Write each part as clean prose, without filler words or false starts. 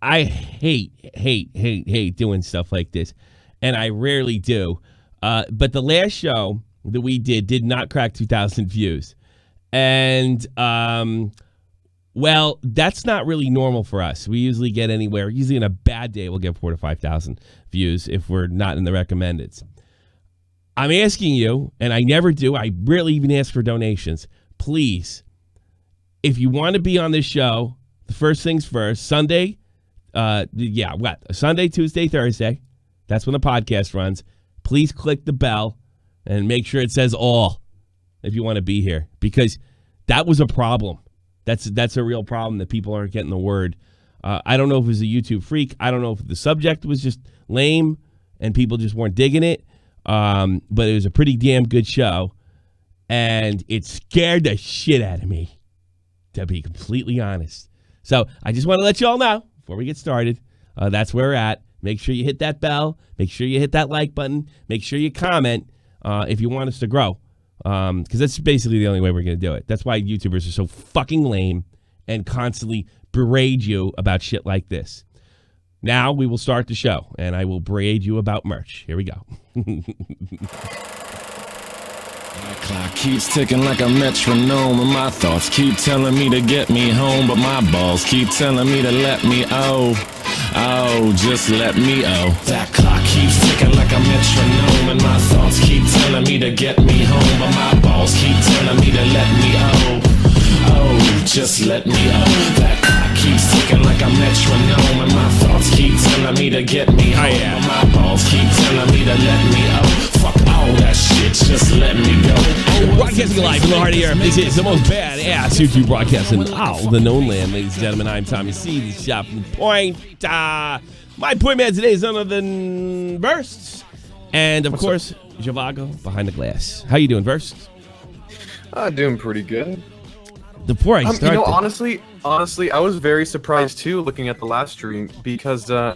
I hate doing stuff like this, and I rarely do. But the last show that we did not crack 2,000 views, and well, that's not really normal for us. We usually get anywhere. Usually, in a bad day, we'll get 4,000 to 5,000 views if we're not in the recommendeds. I'm asking you, and I never do. I rarely even ask for donations. Please, if you want to be on this show, the first things first, Sunday, Sunday, Tuesday, Thursday, that's when the podcast runs. Please click the bell and make sure it says all if you want to be here, because that was a problem. That's a real problem that people aren't getting the word. I don't know if it was a YouTube freak. I don't know if the subject was just lame and people just weren't digging it. But it was a pretty damn good show, and it scared the shit out of me, to be completely honest. So I just want to let you all know before we get started, that's where we're at. Make sure you hit that bell. Make sure you hit that like button. Make sure you comment if you want us to grow, because that's basically the only way we're going to do it. That's why YouTubers are so fucking lame and constantly berate you about shit like this. Now we will start the show, and I will berate you about merch. Here we go. My clock keeps ticking like a metronome, and my thoughts keep telling me to get me home, but my balls keep telling me to let me just let me That clock keeps ticking like a metronome, and my thoughts keep telling me to get me home, but my balls keep telling me to let me just let me That clock keeps ticking like a metronome, and my thoughts keep telling me to get me home, but my balls keep telling me to let me fuck all that shit, just let me go. Broadcasting live from the heart of Europe, this is the most badass YouTube broadcast in all the known land. Ladies and gentlemen, I'm Tommy C, the shop point. My point man today is none other than Versts, and of course, Javago behind the glass. How you doing, Versts? Doing pretty good. Before I start, honestly, I was very surprised too, looking at the last stream, because I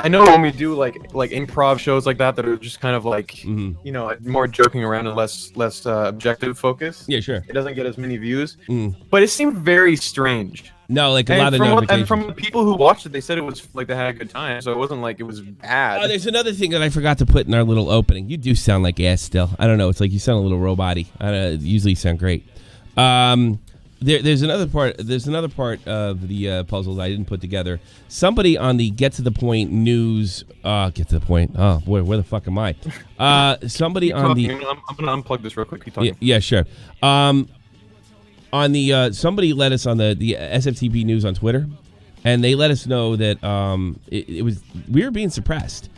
know when we do like improv shows like that are just kind of like more joking around and less objective focus. Yeah, sure. It doesn't get as many views, but it seemed very strange. No, like a lot of notifications. And from the people who watched it, they said it was like they had a good time, so it wasn't like it was bad. Oh, there's another thing that I forgot to put in our little opening. You do sound like ass still. I don't know. It's like you sound a little robot-y. Usually you sound great. There's another part. There's another part of the puzzle that I didn't put together. Somebody on the Get to the Point news. Get to the point. Oh boy, where the fuck am I? Somebody on the. I'm gonna unplug this real quick. Keep talking. Yeah, sure. On the somebody let us on the SFTP news on Twitter, and they let us know that it was we were being suppressed.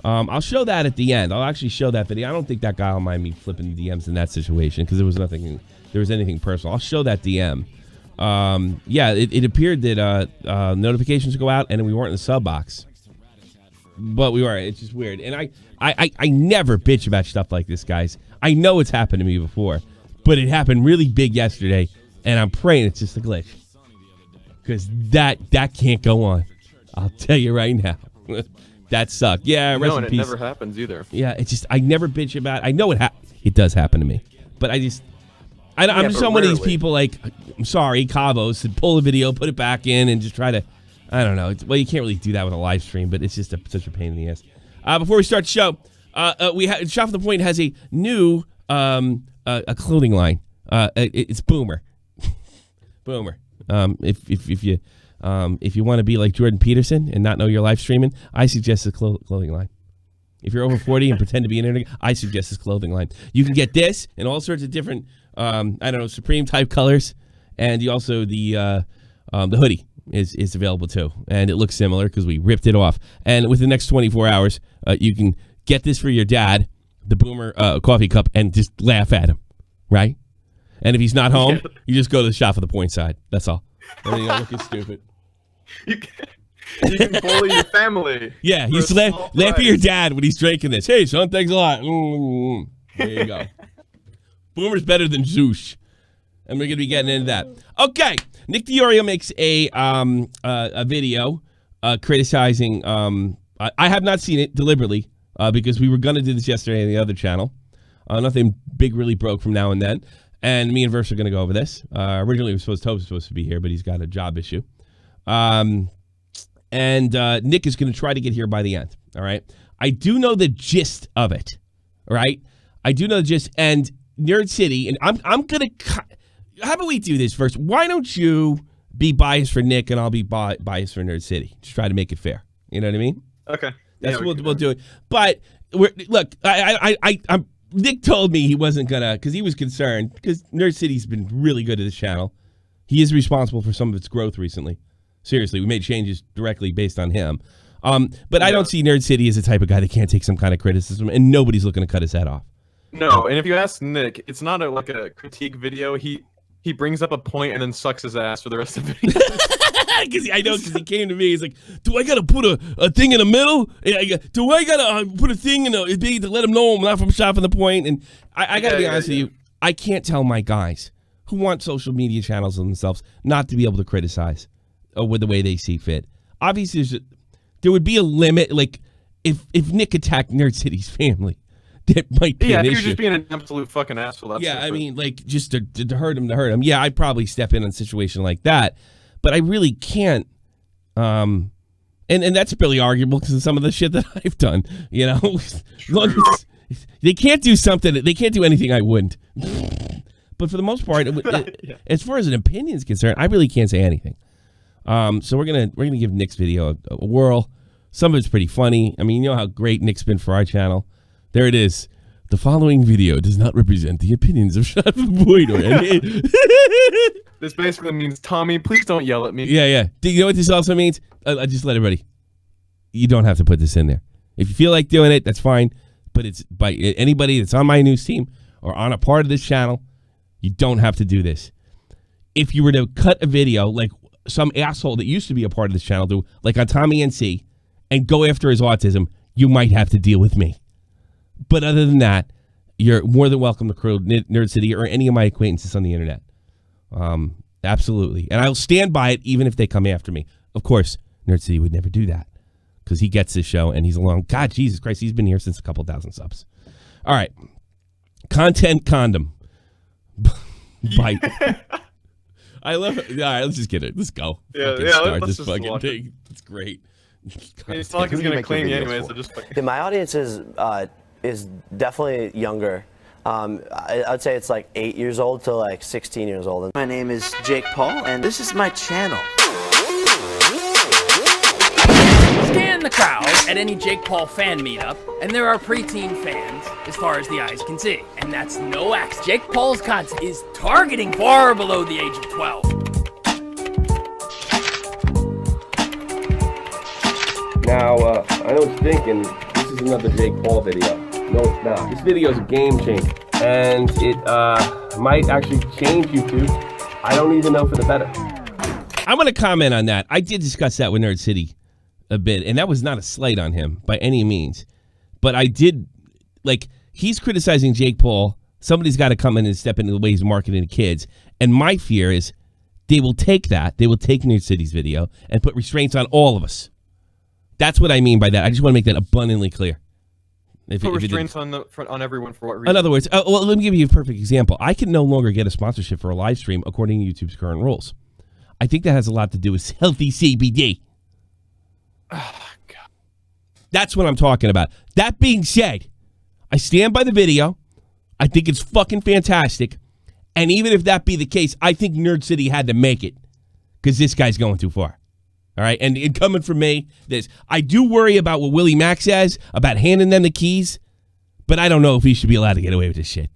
I'll show that at the end. I'll actually show that video. I don't think that guy will mind me flipping DMs in that situation, because there was nothing. There was anything personal. I'll show that DM. It appeared that notifications go out and we weren't in the sub box, but we were. It's just weird. And I never bitch about stuff like this, guys. I know it's happened to me before, but it happened really big yesterday, and I'm praying it's just a glitch, because that can't go on. I'll tell you right now. That sucked. Yeah, rest in peace. It never happens either. Yeah, it's just I never bitch about it. I know it does happen to me, but I'm just one of these people, like, I'm sorry, Cabos, to pull a video, put it back in, and just try to, I don't know. Well, you can't really do that with a live stream, but it's just such a pain in the ass. Before we start the show, Shop from the Point has a new a clothing line. It's Boomer. Boomer. If you want to be like Jordan Peterson and not know you're live streaming, I suggest a clothing line. If you're over 40 and pretend to be an internet, I suggest this clothing line. You can get this and all sorts of different, Supreme type colors, and you also the hoodie is available too, and it looks similar because we ripped it off. And within the next 24 hours, you can get this for your dad, the Boomer coffee cup, and just laugh at him, right? And if he's not home, you just go to the Shop for the Point side. That's all. And then you don't look stupid. You can bully your family. Yeah, you laugh at your dad when he's drinking this. Hey, son, thanks a lot. There you go. Boomer's better than Zeus. And we're going to be getting into that. Okay, Nick DiOrio makes a video criticizing... I have not seen it deliberately because we were going to do this yesterday on the other channel. Nothing big really broke from now and then. And me and Versts are going to go over this. Originally, Tobes was supposed to be here, but he's got a job issue. And Nick is going to try to get here by the end. All right. I do know the gist of it. All right. I do know the gist. And Nerd City, and I'm going to. How about we do this first? Why don't you be biased for Nick and I'll be biased for Nerd City? Just try to make it fair. You know what I mean? Okay. That's what we'll do it. But look, I'm Nick told me he wasn't gonna, because he was concerned, because Nerd City's been really good at this channel. He is responsible for some of its growth recently. Seriously, we made changes directly based on him. But I don't see Nerd City as the type of guy that can't take some kind of criticism, and nobody's looking to cut his head off. No, and if you ask Nick, it's not like a critique video. He brings up a point and then sucks his ass for the rest of the video. Because he came to me, he's like, do I gotta put a thing in the middle? Do I gotta put a thing in the big to let him know I'm not from shopping the point? And I gotta be honest with you, I can't tell my guys who want social media channels themselves not to be able to criticize with the way they see fit. Obviously, there would be a limit. Like if Nick attacked Nerd City's family, that might be an issue. Yeah, if you're just being an absolute fucking asshole. That's I mean, like just to hurt him. Yeah, I'd probably step in a situation like that. But I really can't, and that's really arguable because of some of the shit that I've done. You know, they can't do something. They can't do anything I wouldn't. But for the most part, as far as an opinion is concerned, I really can't say anything. So we're gonna give Nick's video a whirl. Some of it's pretty funny. I mean, you know how great Nick's been for our channel. There it is. The following video does not represent the opinions of Shot Boyd or any. This basically means, Tommy, please don't yell at me. Yeah. Do you know what this also means? I just let everybody. You don't have to put this in there. If you feel like doing it, that's fine. But it's by anybody that's on my news team or on a part of this channel. You don't have to do this. If you were to cut a video like some asshole that used to be a part of this channel do, like on Tommy NC, and go after his autism, you might have to deal with me. But other than that, you're more than welcome to crew Nerd City or any of my acquaintances on the internet. Absolutely. And I'll stand by it even if they come after me. Of course, Nerd City would never do that because he gets this show and he's along. God, Jesus Christ, he's been here since a couple thousand subs. All right. Content condom. Bite. I love it. All right, let's just get it. Let's go. Let's this just fucking thing. It's great. It's not like he's going to claim you anyway, so just fucking... My audience is definitely younger. I'd say it's like 8 years old to like 16 years old. My name is Jake Paul, and this is my channel. Scan the crowd at any Jake Paul fan meetup, and there are preteen fans as far as the eyes can see. And that's no accident. Jake Paul's content is targeting far below the age of 12. Now, I know it's thinking this is another Jake Paul video. No, it's not. This video is a game changer, and it might actually change YouTube. I don't even know for the better. I'm going to comment on that. I did discuss that with Nerd City a bit, and that was not a slight on him by any means. But I did, like, he's criticizing Jake Paul. Somebody's got to come in and step into the way he's marketing to kids. And my fear is they will take that. They will take Nerd City's video and put restraints on all of us. That's what I mean by that. I just want to make that abundantly clear. Put restraints on everyone for what reason? In other words, well, let me give you a perfect example. I can no longer get a sponsorship for a live stream according to YouTube's current rules. I think that has a lot to do with healthy CBD. Oh, God. That's what I'm talking about. That being said, I stand by the video. I think it's fucking fantastic. And even if that be the case, I think Nerd City had to make it because this guy's going too far. All right, and coming from me, I do worry about what Willie Mack says about handing them the keys, but I don't know if he should be allowed to get away with this shit.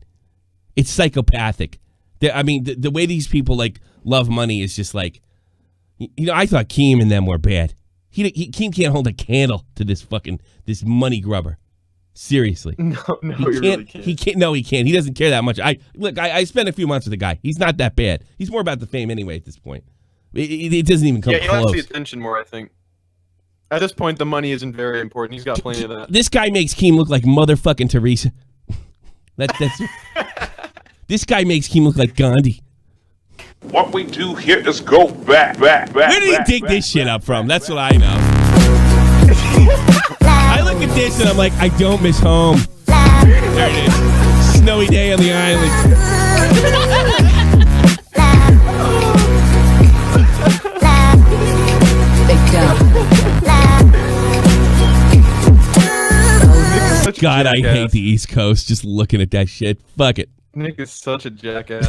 It's psychopathic. The way these people like love money is just like, you know. I thought Keem and them were bad. Keem can't hold a candle to this money grubber. Seriously, no, he really can't. He can't. No, he can't. He doesn't care that much. I spent a few months with the guy. He's not that bad. He's more about the fame anyway at this point. It doesn't even come close. Yeah, he likes the attention more, I think. At this point, the money isn't very important. He's got plenty of that. This guy makes Keem look like motherfucking Teresa. That's This guy makes Keem look like Gandhi. What we do here is go back. Where did he dig this shit up from? That's what I know. I look at this and I'm like, I don't miss home. There it is. Snowy day on the island. Big jump. God, I hate the East Coast just looking at that shit. Fuck it. Nick is such a jackass.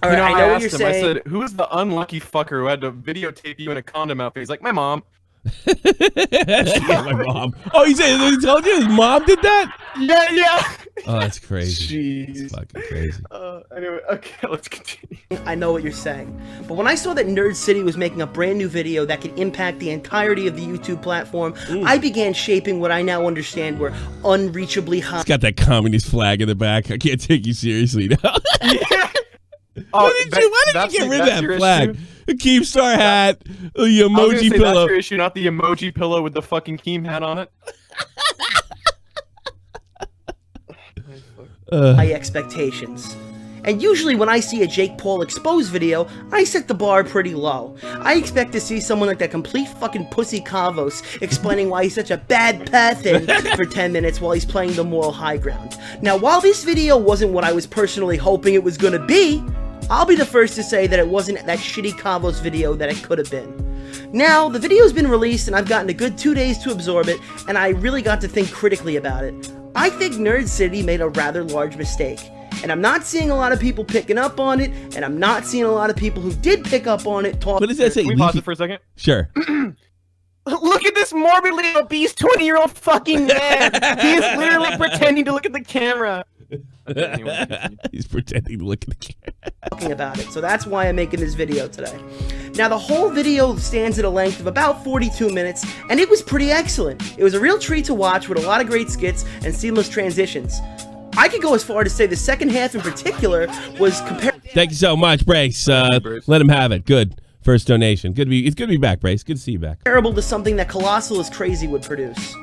All right, I know what you're saying. I said, "Who is the unlucky fucker who had to videotape you in a condom outfit?" He's like, "My mom." Yeah, my mom. Oh, he told you his mom did that? Yeah. Oh, that's crazy. Jeez. That's fucking crazy. Anyway, okay, let's continue. I know what you're saying. But when I saw that Nerd City was making a brand new video that could impact the entirety of the YouTube platform, I began shaping what I now understand were unreachably high. It's got that communist flag in the back. I can't take you seriously now. Yeah. Why did you get rid of that flag? Issue? The Keemstar hat, the emoji That's pillow. your issue, not the emoji pillow with the fucking Keem hat on it. My expectations. And usually when I see a Jake Paul exposed video, I set the bar pretty low. I expect to see someone like that complete fucking pussy Kavos explaining why he's such a bad person for 10 minutes while he's playing the moral high ground. Now, while this video wasn't what I was personally hoping it was gonna be, I'll be the first to say that it wasn't that shitty Kavos video that it could have been. Now, the video's been released and I've gotten a good 2 days to absorb it, and I really got to think critically about it. I think Nerd City made a rather large mistake. And I'm not seeing a lot of people picking up on it, and I'm not seeing a lot of people who did pick up on it talk. What does that say? Can we pause it for a second? Sure. Look at this morbidly obese 20-year-old fucking man. He is literally pretending to look at the camera. He's pretending to look at the camera. Talking about it, so that's why I'm making this video today. Now, the whole video stands at a length of about 42 minutes, and it was pretty excellent. It was a real treat to watch with a lot of great skits and seamless transitions. I could go as far to say the second half in particular was compared. Thank you so much, Brace. Let him have it. Good. First donation. It's good to be back, Brace. Good to see you back. Comparable to something that Colossal is Crazy would produce.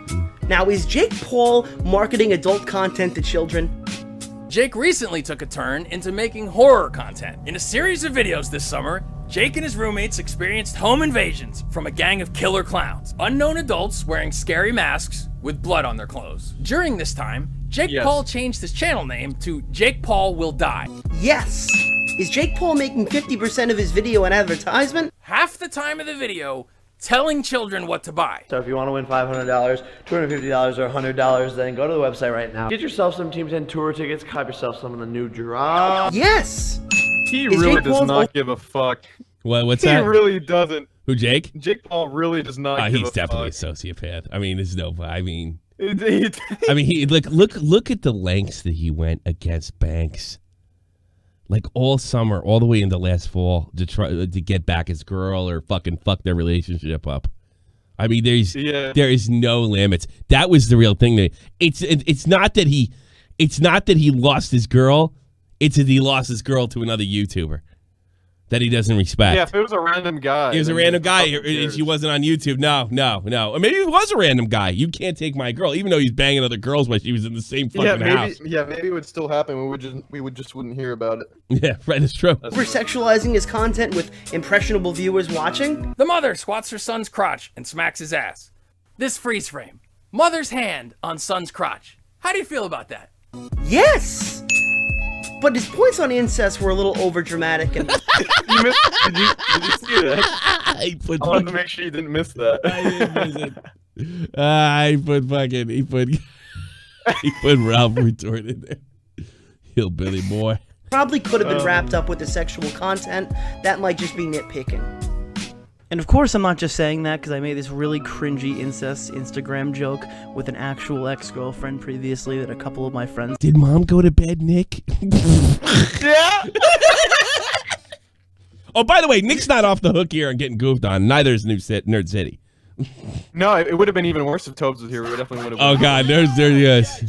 Now, is Jake Paul marketing adult content to children? Jake recently took a turn into making horror content. In a series of videos this summer, Jake and his roommates experienced home invasions from a gang of killer clowns. Unknown adults wearing scary masks with blood on their clothes. During this time, Jake Paul changed his channel name to Jake Paul Will Die. Yes! Is Jake Paul making 50% of his video an advertisement? Half the time of the video, telling children what to buy. So if you want to win $500, $250, or $100, then go to the website right now. Get yourself some Team 10 tour tickets, cop yourself some in the new draw. Yes! He really does not give a fuck. What's that? He really doesn't. Who, Jake? Jake Paul really does not give a fuck. He's definitely a sociopath. I mean, there's no... I mean, he look at the lengths that he went against Banks. Like all summer, all the way into last fall, to try to get back his girl or fucking fuck their relationship up. I mean, there is no limits. That was the real thing. It's not that he lost his girl. It's that he lost his girl to another YouTuber that he doesn't respect. Yeah, if it was a random guy. It was a random guy, and she wasn't on YouTube. No. Or maybe it was a random guy. You can't take my girl, even though he's banging other girls while she was in the same fucking house. Yeah, maybe it would still happen. We wouldn't hear about it. Yeah, right. It's true. Over-sexualizing his content with impressionable viewers watching. The mother squats her son's crotch and smacks his ass. This freeze frame. Mother's hand on son's crotch. How do you feel about that? Yes! But his points on incest were a little overdramatic and... Did you see that? I wanted to make sure you didn't miss that. I didn't miss it. He put Ralph Retort in there. Hillbilly boy. Probably could have been wrapped up with the sexual content. That might just be nitpicking. And of course I'm not just saying that because I made this really cringy incest Instagram joke with an actual ex-girlfriend previously that a couple of my friends... Did mom go to bed, Nick? Yeah! Oh, by the way, Nick's not off the hook here and getting goofed on. Neither is Nerd City. No, it would have been even worse if Tobes was here. We definitely would have. Oh, God. Yes.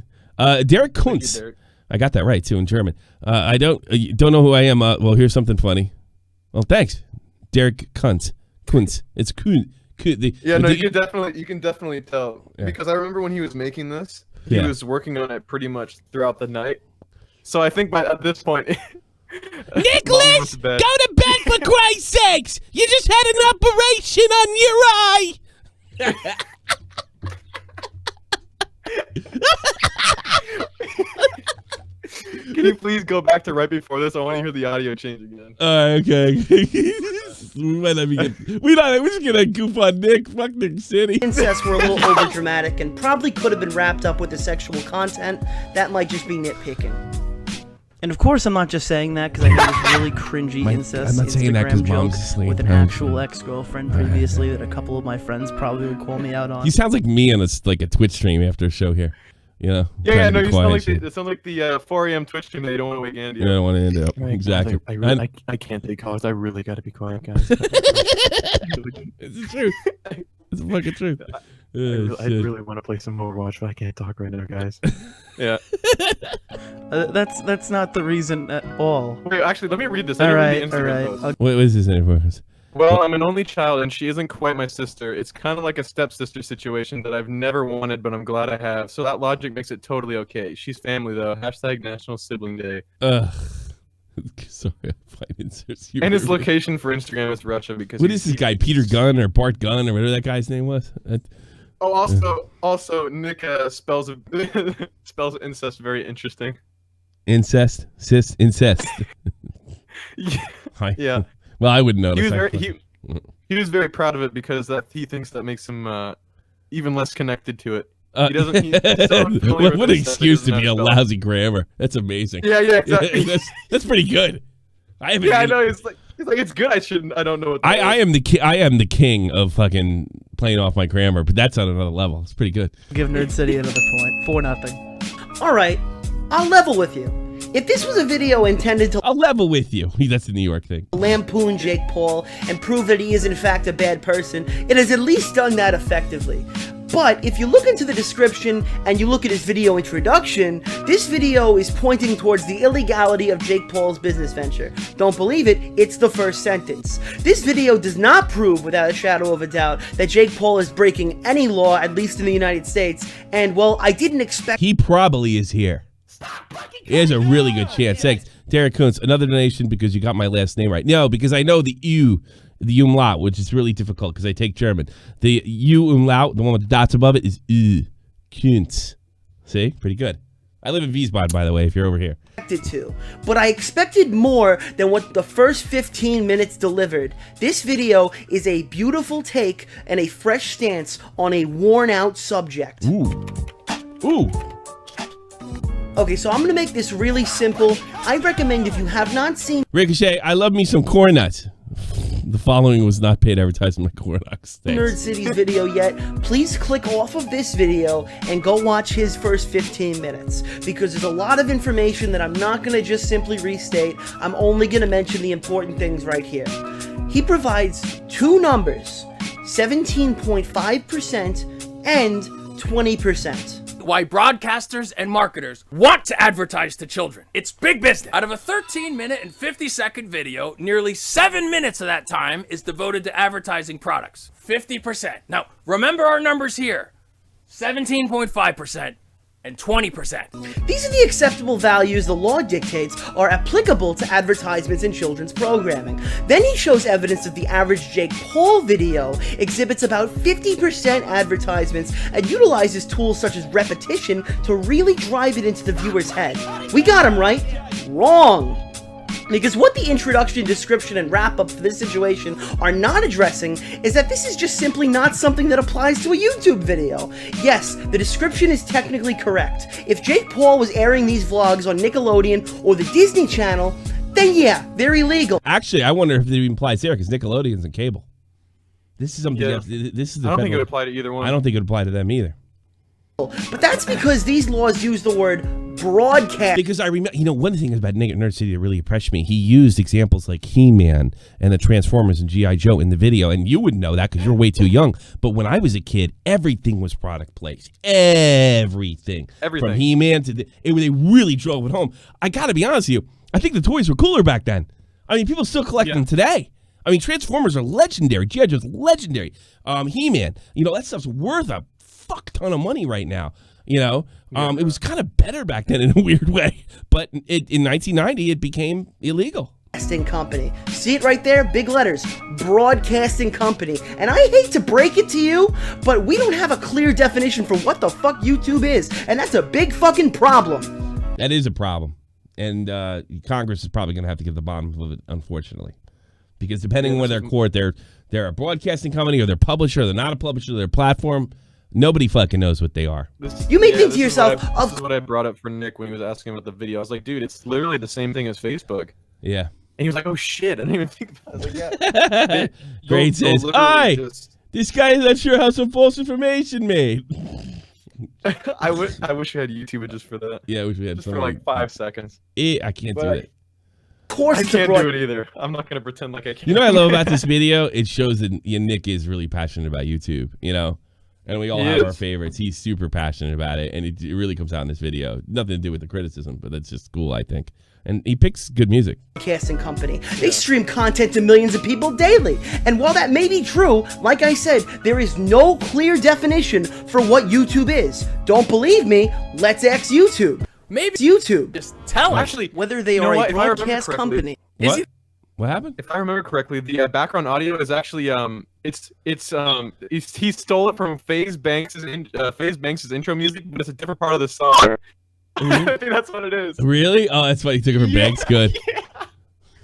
Derek Kuntz. I got that right, too, in German. I don't know who I am. Well, here's something funny. Well, thanks. Derek Kuntz. It's Kuntz. You can definitely tell because I remember when he was making this, he was working on it pretty much throughout the night. So I think at this point, Nicholas, go to bed for Christ's sakes! You just had an operation on your eye. Can you please go back to right before this? I want to hear the audio change again. Okay. We might not be good. We're just gonna goof on Nick. Fuck Nick City. Incest were a little overdramatic and probably could have been wrapped up with the sexual content. That might just be nitpicking. And of course, I'm not just saying that because I made this really cringy incest I'm not saying that 'cause Instagram joke Mom's asleep. with an actual ex-girlfriend previously that a couple of my friends probably would call me out on. He sounds like me on a Twitch stream after a show here. You know? Yeah, no, you sound like the 4 a.m. Twitch stream that you don't want to wake Andy up. You don't want to end up. Right, Exactly. I can't take calls. I really got to be quiet, guys. It's the truth. It's the fucking truth. I really want to play some Overwatch, but I can't talk right now, guys. Yeah. That's not the reason at all. Wait, actually, let me read this. All right. What is this for? Well, I'm an only child, and she isn't quite my sister. It's kind of like a stepsister situation that I've never wanted, but I'm glad I have. So that logic makes it totally okay. She's family, though. # National Sibling Day. Sorry, I find inserts. And his location for Instagram is Russia because. What is this guy, Peter Gunn or Bart Gunn or whatever that guy's name was? Also, Nick spells incest very interesting. Incest. Yeah. Well, I wouldn't know. He was very proud of it because he thinks that makes him even less connected to it. He doesn't. What an excuse to be a lousy grammar. That's amazing. Yeah, exactly. That's pretty good. I know. It's like it's good. I don't know what. I am the king of fucking playing off my grammar, but that's on another level. It's pretty good. Give Nerd City another point. 4-0. All right, I'll level with you. If this was a video intended to I'll level with you. That's the New York thing. Lampoon Jake Paul and prove that he is in fact a bad person, it has at least done that effectively. But if you look into the description and you look at his video introduction, this video is pointing towards the illegality of Jake Paul's business venture. Don't believe it? It's the first sentence. This video does not prove without a shadow of a doubt that Jake Paul is breaking any law, at least in the United States, and well, I didn't expect— He probably is here. There's a really good chance. Thanks. Derek Kuntz, another donation because you got my last name right. No, because I know the umlaut, which is really difficult because I take German. The umlaut, the one with the dots above it, is Kuntz. See? Pretty good. I live in Wiesbaden, by the way, if you're over here. But I expected more than what the first 15 minutes delivered. This video is a beautiful take and a fresh stance on a worn-out subject. Ooh. Okay, so I'm going to make this really simple. I recommend if you have not seen Ricochet, I love me some corn nuts. The following was not paid advertising my corn nuts. Nerd City's video yet, please click off of this video and go watch his first 15 minutes. Because there's a lot of information that I'm not going to just simply restate. I'm only going to mention the important things right here. He provides two numbers, 17.5% and 20%. Why broadcasters and marketers want to advertise to children. It's big business. Out of a 13-minute and 50-second video, nearly 7 minutes of that time is devoted to advertising products. 50%. Now, remember our numbers here. 17.5% and 20%. These are the acceptable values the law dictates are applicable to advertisements in children's programming. Then he shows evidence that the average Jake Paul video exhibits about 50% advertisements and utilizes tools such as repetition to really drive it into the viewer's head. We got him right. Wrong. Because what the introduction, description, and wrap-up for this situation are not addressing is that this is just simply not something that applies to a YouTube video. Yes, the description is technically correct. If Jake Paul was airing these vlogs on Nickelodeon or the Disney Channel, then yeah, they're illegal. Actually, I wonder if it even applies here because Nickelodeon's in cable. This is something else. This is I don't think it would apply to either one. I don't think it would apply to them either. But that's because these laws use the word broadcast. Because I remember, one thing about Nerd City that really impressed me, he used examples like He-Man and the Transformers and G.I. Joe in the video, and you wouldn't know that because you're way too young. But when I was a kid, everything was product placed. Everything. From He-Man to they really drove it home. I got to be honest with you, I think the toys were cooler back then. I mean, people still collect them today. I mean, Transformers are legendary. G.I. Joe's legendary. He-Man, that stuff's worth a fuck ton of money right now. It was kind of better back then in a weird way, but in 1990 it became illegal. Broadcasting company. See it right there? Big letters. Broadcasting company. And I hate to break it to you, but we don't have a clear definition for what the fuck YouTube is, and that's a big fucking problem. That is a problem, and Congress is probably going to have to get the bottom of it, unfortunately. because depending on whether they're a broadcasting company or they're a publisher, or they're not a publisher, they're a platform. Nobody fucking knows what they are. You may think to yourself, this is what I brought up for Nick when he was asking about the video. I was like, dude, it's literally the same thing as Facebook. Yeah. And he was like, oh shit, I didn't even think about it. I was like, yeah. Great says, "Hi, this guy is not sure how some false information made." I wish we had YouTube just for that. Yeah, I wish we had just for like 5 seconds. I can't do it. Of course, I can't do it either. I'm not gonna pretend like I can. You know what I love about this video? It shows that Nick is really passionate about YouTube. You know, and we all have our favorites. He's super passionate about it, and it really comes out in this video. Nothing to do with the criticism, but that's just cool, I think. And he picks good music. Broadcasting company. They stream content to millions of people daily. And while that may be true, like I said, there is no clear definition for what YouTube is. Don't believe me? Let's ask YouTube. Maybe it's YouTube. Just tell them. Actually, whether they are a broadcast company. What happened? If I remember correctly, the background audio is actually he stole it from FaZe Banks' intro music, but it's a different part of the song. I think that's what it is. Really? Oh, that's why he took it from Banks. Good.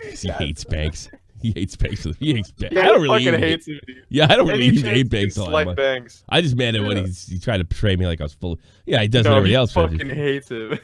He hates Banks. He hates Banks. He hates Banks. Yeah, I don't really fucking even hates him, dude. Yeah, I don't really even hate Banks all that like much. Banks. I just mad at when he tried to portray me like I was full. Yeah, he does what everybody else does. He fucking hates him.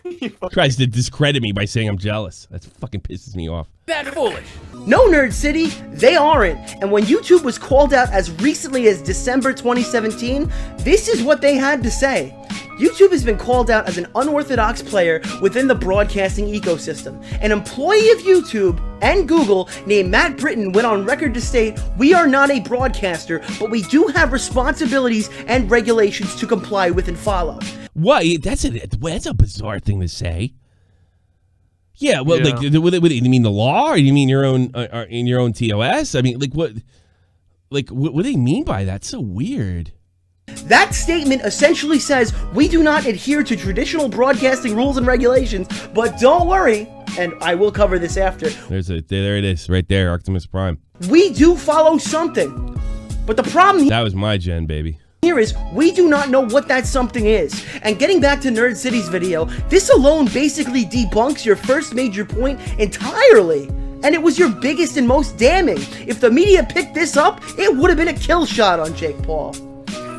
Tries to discredit me by saying I'm jealous. That fucking pisses me off. That foolish. No, Nerd City, they aren't. And when YouTube was called out as recently as December 2017, this is what they had to say. YouTube has been called out as an unorthodox player within the broadcasting ecosystem. An employee of YouTube and Google named Matt Britton went on record to state, "We are not a broadcaster, but we do have responsibilities and regulations to comply with and follow." What? That's a bizarre thing to say. Yeah, well, like, you mean the law, or you mean your own in your own TOS? I mean, what do they mean by that? It's so weird. That statement essentially says, we do not adhere to traditional broadcasting rules and regulations, but don't worry, and I will cover this after. There it is, right there, Optimus Prime. We do follow something, but the problem that was my gen, baby. Here is, we do not know what that something is. And getting back to Nerd City's video, this alone basically debunks your first major point entirely. And it was your biggest and most damning. If the media picked this up, it would have been a kill shot on Jake Paul.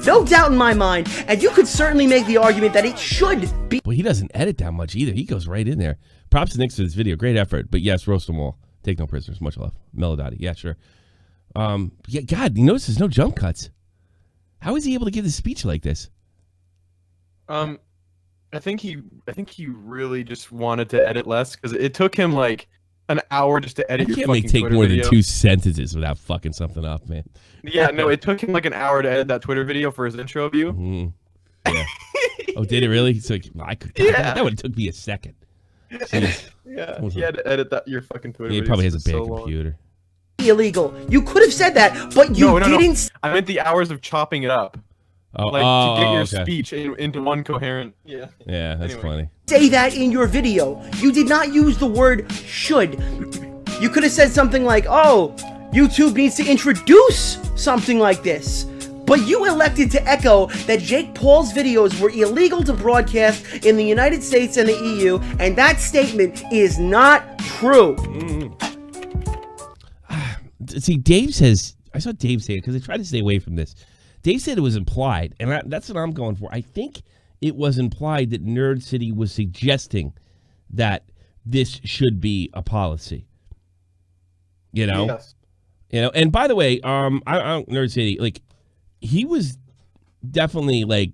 No doubt in my mind, and you could certainly make the argument that it should be. Well, he doesn't edit that much either. He goes right in there. Props to Nick for this video. Great effort. But yes, roast them all. Take no prisoners. Much love. Melodotti. Yeah, sure. Yeah, God, you notice there's no jump cuts. How is he able to give this speech like this? I think he really just wanted to edit less, because it took him like an hour just to edit your fucking take Twitter more video. than 2 sentences without fucking something up, man. Yeah, no, it took him like an hour to edit that Twitter video for his intro view. Mm-hmm. Yeah. Oh, did it really? It's like, I could. Yeah. That would have took me a second. Jeez. Yeah, he had to edit your fucking Twitter video. He probably has a bad so computer. Illegal. You could have said that, but you didn't. I meant the hours of chopping it up. To get your speech into one coherent. Yeah. Yeah, that's funny. Say that in your video. You did not use the word should. You could have said something like, "Oh, YouTube needs to introduce something like this." But you elected to echo that Jake Paul's videos were illegal to broadcast in the United States and the EU, and that statement is not true. See, Dave says, I saw Dave say it because I tried to stay away from this. Dave said it was implied, and that's what I'm going for. I think it was implied that Nerd City was suggesting that this should be a policy. You know? Yes. You know, and by the way, Nerd City, like, he was definitely like,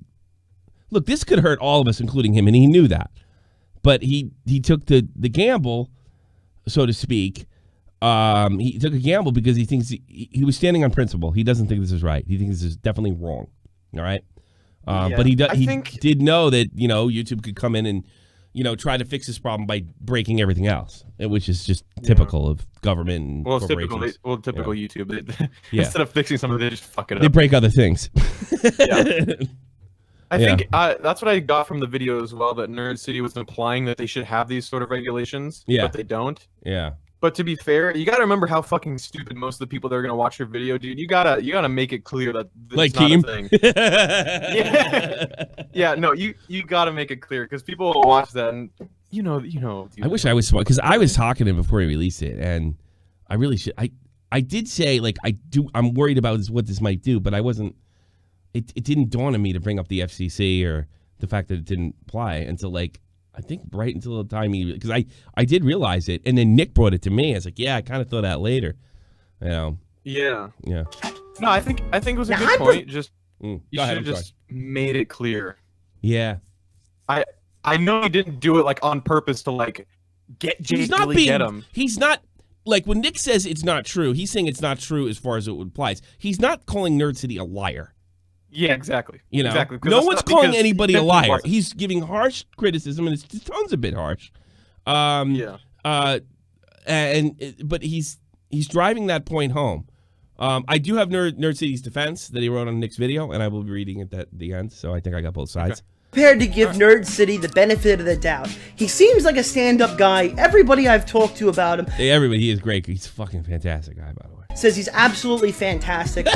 look, this could hurt all of us, including him, and he knew that. But he took the gamble, so to speak. He took a gamble because he thinks he was standing on principle. He doesn't think this is right. He thinks this is definitely wrong. All right. But he did know that, you know, YouTube could come in and, you know, try to fix this problem by breaking everything else, which is just typical of government and corporations. Typical YouTube. Instead of fixing something, they just fuck it up. They break other things. I think that's what I got from the video as well, that Nerd City was implying that they should have these sort of regulations, but they don't. Yeah. But to be fair, you gotta remember how fucking stupid most of the people that are gonna watch your video, dude. You gotta make it clear that this like is not Keem? a thing. Yeah, no, you gotta make it clear, because people will watch that and you know. I wish I was smart, because I was talking to him before he released it, and I really should. I I did say, like, I'm worried about what this might do, but I wasn't, it didn't dawn on me to bring up the FCC or the fact that it didn't apply until, like, I think right until the time because I did realize it, and then Nick brought it to me. I was like, yeah, I kind of thought that later. You know. Yeah. Yeah. No, I think it was a good point. Just you should have just made it clear. Yeah. I know he didn't do it like on purpose to like get him. He's not like when Nick says it's not true. He's saying it's not true as far as it applies. He's not calling Nerd City a liar. Yeah, exactly. You know, exactly. No one's calling anybody a liar. He's giving harsh criticism, and it's tone's a bit harsh. Yeah. But he's driving that point home. I do have Nerd City's defense that he wrote on Nick's video, and I will be reading it at the end. So I think I got both sides. Okay. Prepared to give Nerd City the benefit of the doubt. He seems like a stand-up guy. Everybody I've talked to about him, hey, everybody, he is great. He's a fucking fantastic guy, by the way. Says he's absolutely fantastic.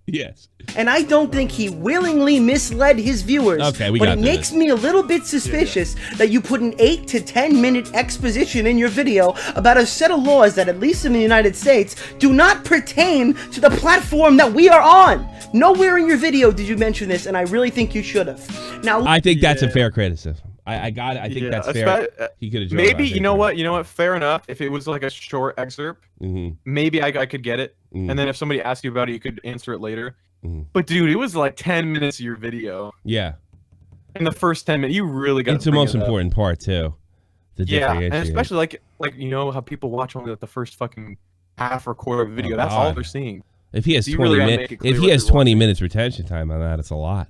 Yes. And I don't think he willingly misled his viewers. Okay, but it makes me a little bit suspicious that you put an 8 to 10 minute exposition in your video about a set of laws that, at least in the United States, do not pertain to the platform that we are on. Nowhere in your video did you mention this, and I really think you should have. Now, I think that's a fair criticism. I got it. I think that's fair. He could have. Maybe you know what? Fair enough. If it was like a short excerpt, maybe I could get it. And then if somebody asked you about it, you could answer it later. But dude, it was like 10 minutes of your video. Yeah. In the first 10 minutes, you really got. It's the most important part too. And especially like you know how people watch only like the first fucking half or quarter of the video. That's all they're seeing. If he has 20 minutes, if he has 20 minutes retention time on that, it's a lot.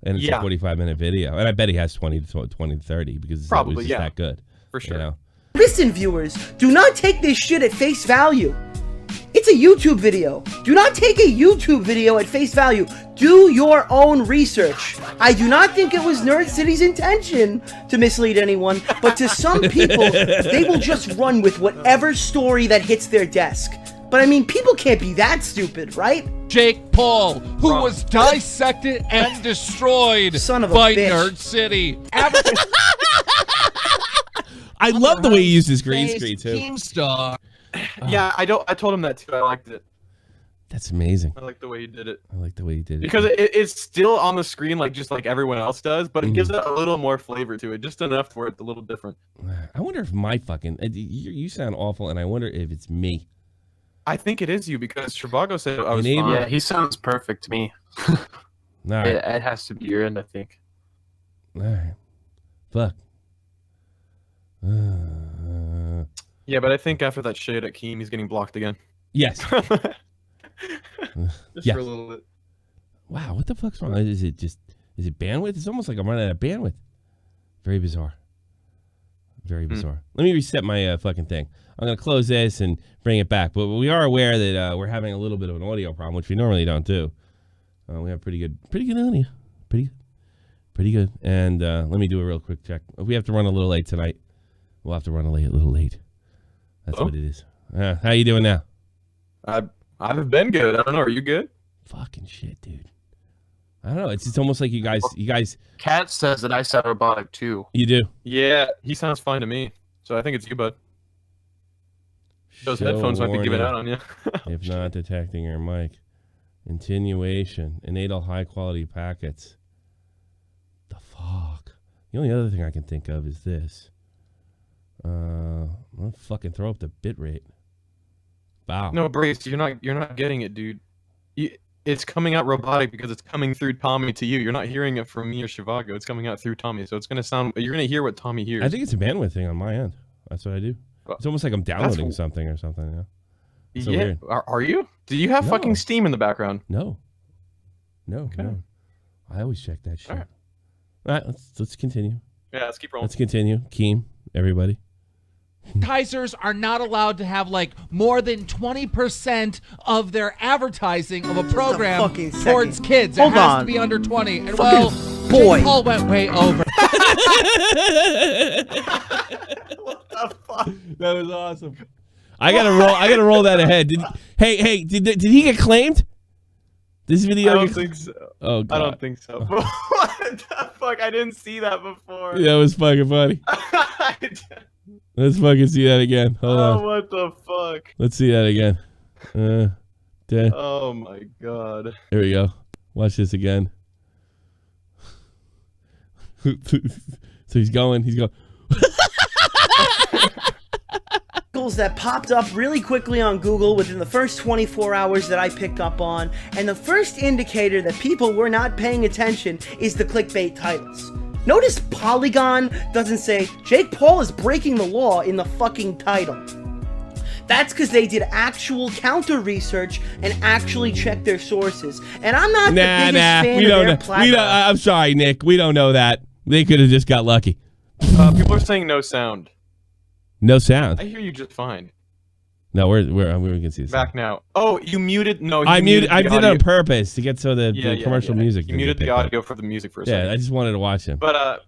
And it's a 45-minute video, and I bet he has 20 to 30 because it's probably just that good. For sure. You know? Listen, viewers, do not take this shit at face value. It's a YouTube video. Do not take a YouTube video at face value. Do your own research. I do not think it was Nerd City's intention to mislead anyone, but to some people, they will just run with whatever story that hits their desk. But I mean, people can't be that stupid, right? Jake Paul, who was dissected and destroyed by Nerd City. I love the way he uses green screen too. Keemstar. Yeah, I told him that too. I liked it. That's amazing. I like the way he did it. Because it's still on the screen like just like everyone else does, but it gives it a little more flavor to it, just enough where it's a little different. I wonder if my fucking you sound awful, and I wonder if it's me. I think it is you because Trivago said I was fine. Yeah, he sounds perfect to me. All right. It has to be your end, I think. All right. Fuck. Yeah, but I think after that shade at Keem, he's getting blocked again. Yes. For a little bit. Wow, what the fuck's wrong? Is it bandwidth? It's almost like I'm running out of bandwidth. Very bizarre. Very bizarre. Let me reset my fucking thing. I'm going to close this and bring it back. But we are aware that we're having a little bit of an audio problem, which we normally don't do. We have pretty good audio. Pretty good. And let me do a real quick check. If we have to run a little late tonight, we'll have to run a little late. That's what it is. How you doing now? I've been good. I don't know. Are you good? Fucking shit, dude. I don't know. It's almost like you guys. Kat says that I sound robotic too. You do? Yeah, he sounds fine to me. So I think it's you, bud. Those headphones might be giving out on you. If not detecting your mic. Continuation. Enable high quality packets. The fuck? The only other thing I can think of is this. I'll fucking throw up the bit rate. Wow. No, Brace, you're not getting it, dude. It's coming out robotic because it's coming through Tommy to you. You're not hearing it from me or Shivago. It's coming out through Tommy, so it's gonna sound. You're gonna hear what Tommy hears. I think it's a bandwidth thing on my end. That's what I do. It's almost like I'm downloading something or something. Yeah. So weird. Are you? Do you have fucking Steam in the background? No. No. I always check that shit. All right, let's continue. Yeah, let's keep rolling. Let's continue. Keem, everybody. Advertisers are not allowed to have like more than 20% of their advertising of a program towards kids. It has to be under 20. And boy, Jake Paul went way over. What the fuck? That was awesome. I gotta roll that ahead. Did he get claimed? This video? I don't think so. Oh God. I don't think so. What the fuck? I didn't see that before. That was fucking funny. Let's fucking see that again. Hold on. What the fuck? Let's see that again. Oh my god. Here we go. Watch this again. So he's going. That popped up really quickly on Google within the first 24 hours that I picked up on, and the first indicator that people were not paying attention is the clickbait titles. Notice Polygon doesn't say Jake Paul is breaking the law in the fucking title. That's because they did actual counter research and actually checked their sources. And I'm not the biggest fan of their platform. I'm sorry, Nick. We don't know that. They could have just got lucky. People are saying no sound. No sound. I hear you just fine. No, we can see this. Back now. Oh, you muted? No, I muted. I did it on purpose to get the commercial music. You muted the audio for the music for a second. Yeah, I just wanted to watch him. But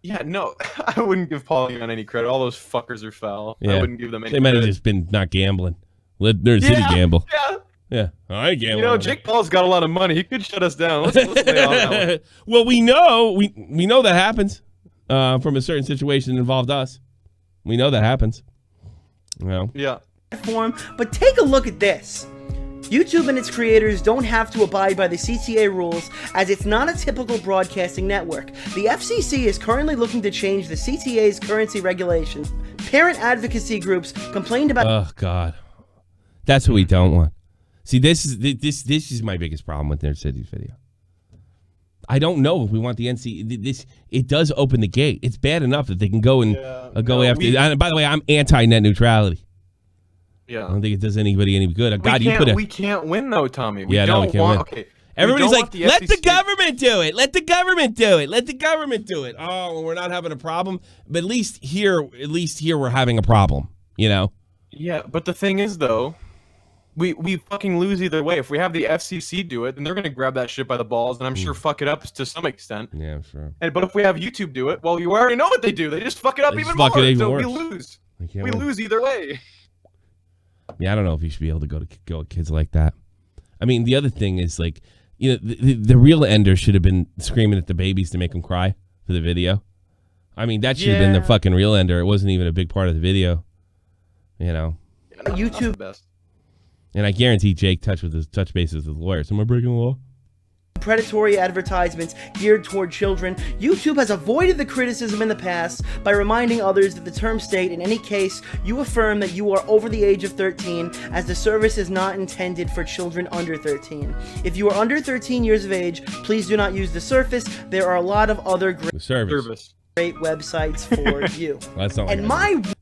yeah, no, I wouldn't give Polygon any credit. All those fuckers are foul. Yeah. I wouldn't give them any They credit. might have just been not gambling. Let Nerd City gamble. Yeah. I gamble. You know, Jake Paul's got a lot of money. He could shut us down. Let's lay on that one. Well, we know that happens from a certain situation that involved us. We know that happens. Well. Yeah. But take a look at this. YouTube and its creators don't have to abide by the CTA rules, as it's not a typical broadcasting network. The FCC is currently looking to change the CTA's currency regulations. Parent advocacy groups complained about... Oh, God. That's what we don't want. See, this is my biggest problem with Nerd City's video. I don't know if we want the NC. It does open the gate. It's bad enough that they can go and go after. By the way, I'm anti-net neutrality. Yeah. I don't think it does anybody any good. We can't win though, Tommy. We don't want. Okay. Everybody's like, let the government do it. Let the government do it. Let the government do it. Oh, well, we're not having a problem, but at least here we're having a problem. You know. Yeah, but the thing is though. We fucking lose either way. If we have the FCC do it, then they're going to grab that shit by the balls, and I'm sure fuck it up to some extent. Yeah, I'm sure. But if we have YouTube do it, well, you already know what they do. They just fuck it up even more. So we lose. We lose either way. Yeah, I don't know if you should be able to go at kids like that. I mean, the other thing is, like, you know, the real ender should have been screaming at the babies to make them cry for the video. I mean, that should have been the fucking real ender. It wasn't even a big part of the video. You know. YouTube. Best. And I guarantee Jake touch bases with lawyers. Am I breaking the law? Predatory advertisements geared toward children. YouTube has avoided the criticism in the past by reminding others that the terms state, in any case, you affirm that you are over the age of 13, as the service is not intended for children under 13. If you are under 13 years of age, please do not use the service. There are a lot of other great websites for you. Well, that's not and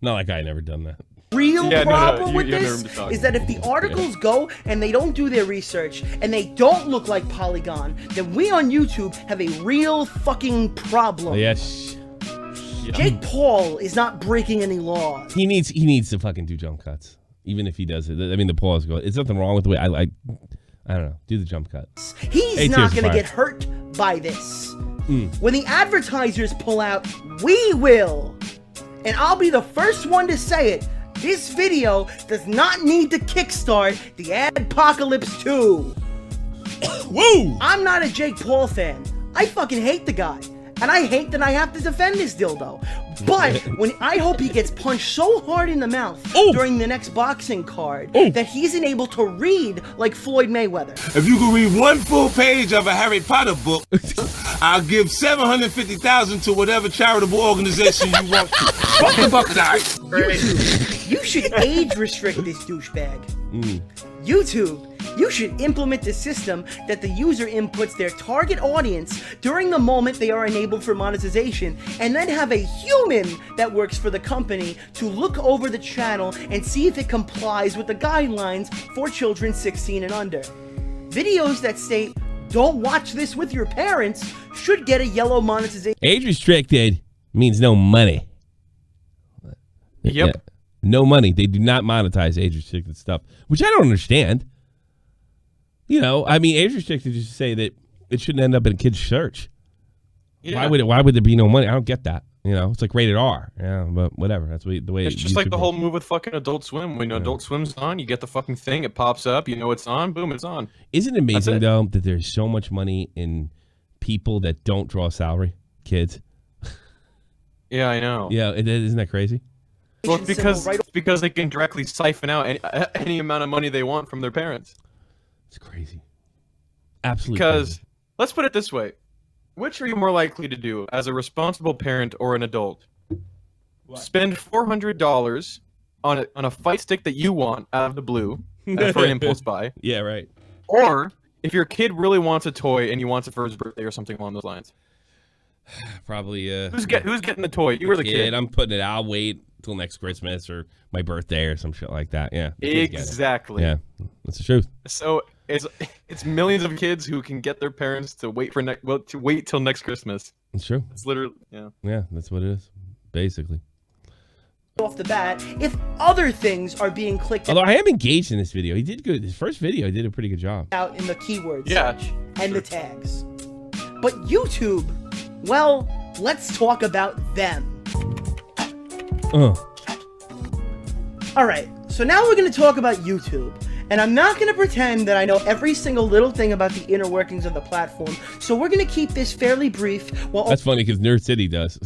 not like I never done that. Real problem with this is that if the articles go and they don't do their research and they don't look like Polygon, then we on YouTube have a real fucking problem. Yes. Jake Paul is not breaking any laws. He needs to fucking do jump cuts, even if he does it. I mean, the pause go. There's nothing wrong with the way I don't know. Do the jump cuts. He's not going to get hurt by this. When the advertisers pull out, we will. And I'll be the first one to say it. This video does not need to kickstart the Adpocalypse 2. Woo! I'm not a Jake Paul fan. I fucking hate the guy. And I hate that I have to defend this dildo. But I hope he gets punched so hard in the mouth during the next boxing card that he's unable to read like Floyd Mayweather. If you can read one full page of a Harry Potter book, I'll give $750,000 to whatever charitable organization you want to. Fuck the Buckeyes. You should age restrict this douchebag. YouTube, you should implement the system that the user inputs their target audience during the moment they are enabled for monetization, and then have a human that works for the company to look over the channel and see if it complies with the guidelines for children 16 and under. Videos that state, "Don't watch this with your parents," should get a yellow monetization. Age restricted means no money. Yep. Yeah. No money. They do not monetize age-restricted stuff, which I don't understand. You know, I mean, age-restricted just say that it shouldn't end up in a kid's church. Yeah. Why would there be no money? I don't get that. You know, it's like rated R. Yeah, but whatever. That's the way it's just like the whole move with fucking Adult Swim. When Adult Swim's on, you get the fucking thing. It pops up. You know it's on. Boom, it's on. Isn't it amazing, though, that there's so much money in people that don't draw salary? Kids. Yeah, I know. Yeah, isn't that crazy? Well, it's because they can directly siphon out any amount of money they want from their parents. It's crazy. Absolutely. Because crazy. let's put it this way: which are you more likely to do, as a responsible parent or an adult? What? Spend $400 on a fight stick that you want out of the blue for an impulse buy. Yeah, right. Or if your kid really wants a toy and he wants it for his birthday or something along those lines. Probably. Who's getting the toy? You were the kid. I'm putting it. I'll wait till next Christmas or my birthday or some shit like that. Yeah. Exactly. Yeah, that's the truth. So it's millions of kids who can get their parents to wait till next Christmas. It's true. It's literally yeah. Yeah, that's what it is, basically. Off the bat, if other things are being clicked Although I am engaged in this video. He did good. His first video, he did a pretty good job. out in the keyword search and the tags. But YouTube, well, let's talk about them. Alright, so now we're going to talk about YouTube. And I'm not going to pretend that I know every single little thing about the inner workings of the platform, so we're going to keep this fairly brief. That's funny because Nerd City does.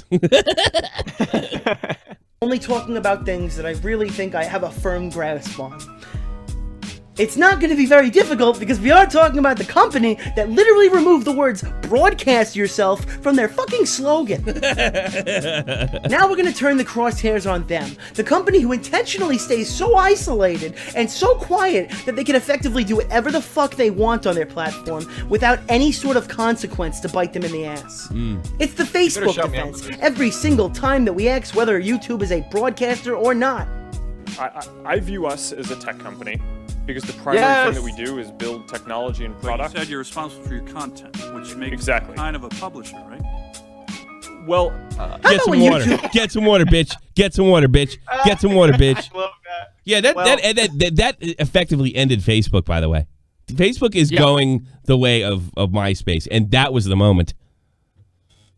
Only talking about things that I really think I have a firm grasp on. It's not going to be very difficult because we are talking about the company that literally removed the words "broadcast yourself" from their fucking slogan. Now we're going to turn the crosshairs on them. The company who intentionally stays so isolated and so quiet that they can effectively do whatever the fuck they want on their platform without any sort of consequence to bite them in the ass. It's the Facebook defense every single time that we ask whether YouTube is a broadcaster or not. I view us as a tech company. Because the primary thing that we do is build technology and product. You said you're responsible for your content, which makes you kind of a publisher, right? Well, get some water. Get some water, bitch. Get some water, bitch. Get some water, bitch. I love that. Yeah, that effectively ended Facebook, by the way. Facebook is going the way of MySpace, and that was the moment.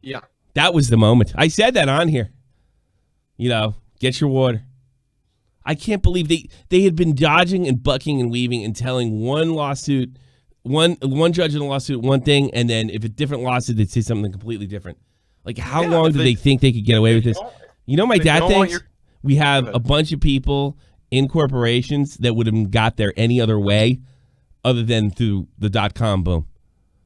Yeah. That was the moment. I said that on here. You know, get your water. I can't believe they had been dodging and bucking and weaving and telling one lawsuit, one judge in a lawsuit one thing, and then if a different lawsuit, they'd say something completely different. Like, how long do they think they could get away with this? You know, my dad thinks we have a bunch of people in corporations that would have got there any other way other than through the .com boom,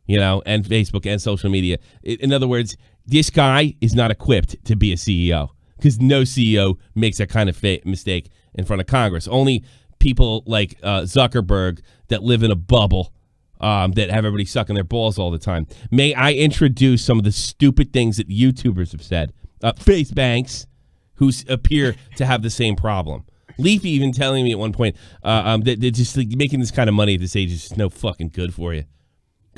you know, and Facebook and social media. In other words, this guy is not equipped to be a CEO because no CEO makes that kind of mistake in front of Congress. Only people like Zuckerberg that live in a bubble that have everybody sucking their balls all the time. May I introduce some of the stupid things that YouTubers have said? Face banks, who appear to have the same problem. Leafy even telling me at one point that they're just like, making this kind of money at this age is just no fucking good for you.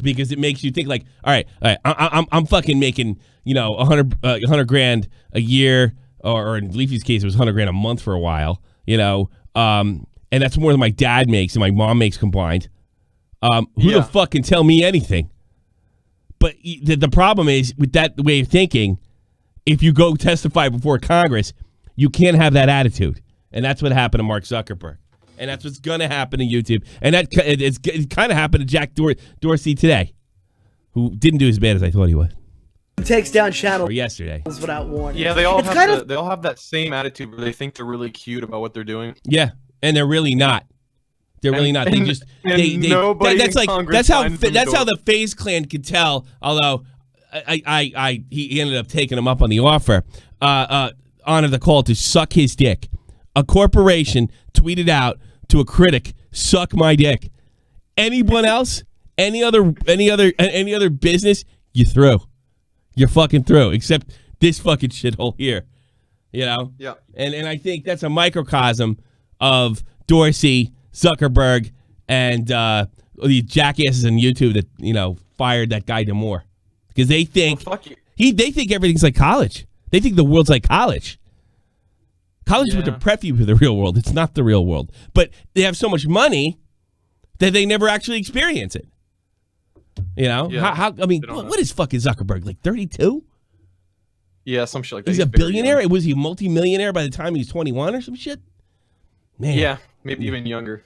Because it makes you think like, all right, I'm fucking making, you know, 100 grand a year, or in Leafy's case, it was 100 grand a month for a while. You know, and that's more than my dad makes and my mom makes combined. Who the fuck can tell me anything? But the problem is, with that way of thinking, if you go testify before Congress, you can't have that attitude. And that's what happened to Mark Zuckerberg. And that's what's going to happen to YouTube. And it kind of happened to Jack Dorsey today, who didn't do as bad as I thought he would. Takes down channels yesterday without warning. Yeah, they all have that same attitude where they think they're really cute about what they're doing. Yeah, and they're really not. They're really not. They just that's how the FaZe Clan could tell. Although he ended up taking him up on the offer. Honor the call to suck his dick. A corporation tweeted out to a critic, "Suck my dick." Anyone else? Any other business? You through. You're fucking through, except this fucking shithole here, you know? Yeah. And I think that's a microcosm of Dorsey, Zuckerberg, and the jackasses on YouTube that, you know, fired that guy Damore. Because they think, they think everything's like college. They think the world's like college. College is what to prep you for the real world. It's not the real world. But they have so much money that they never actually experience it. You know, what is fucking Zuckerberg, like 32? Yeah, some shit like that. He's a billionaire. Was he a multi-millionaire by the time he was 21 or some shit? Man. Yeah, maybe even younger.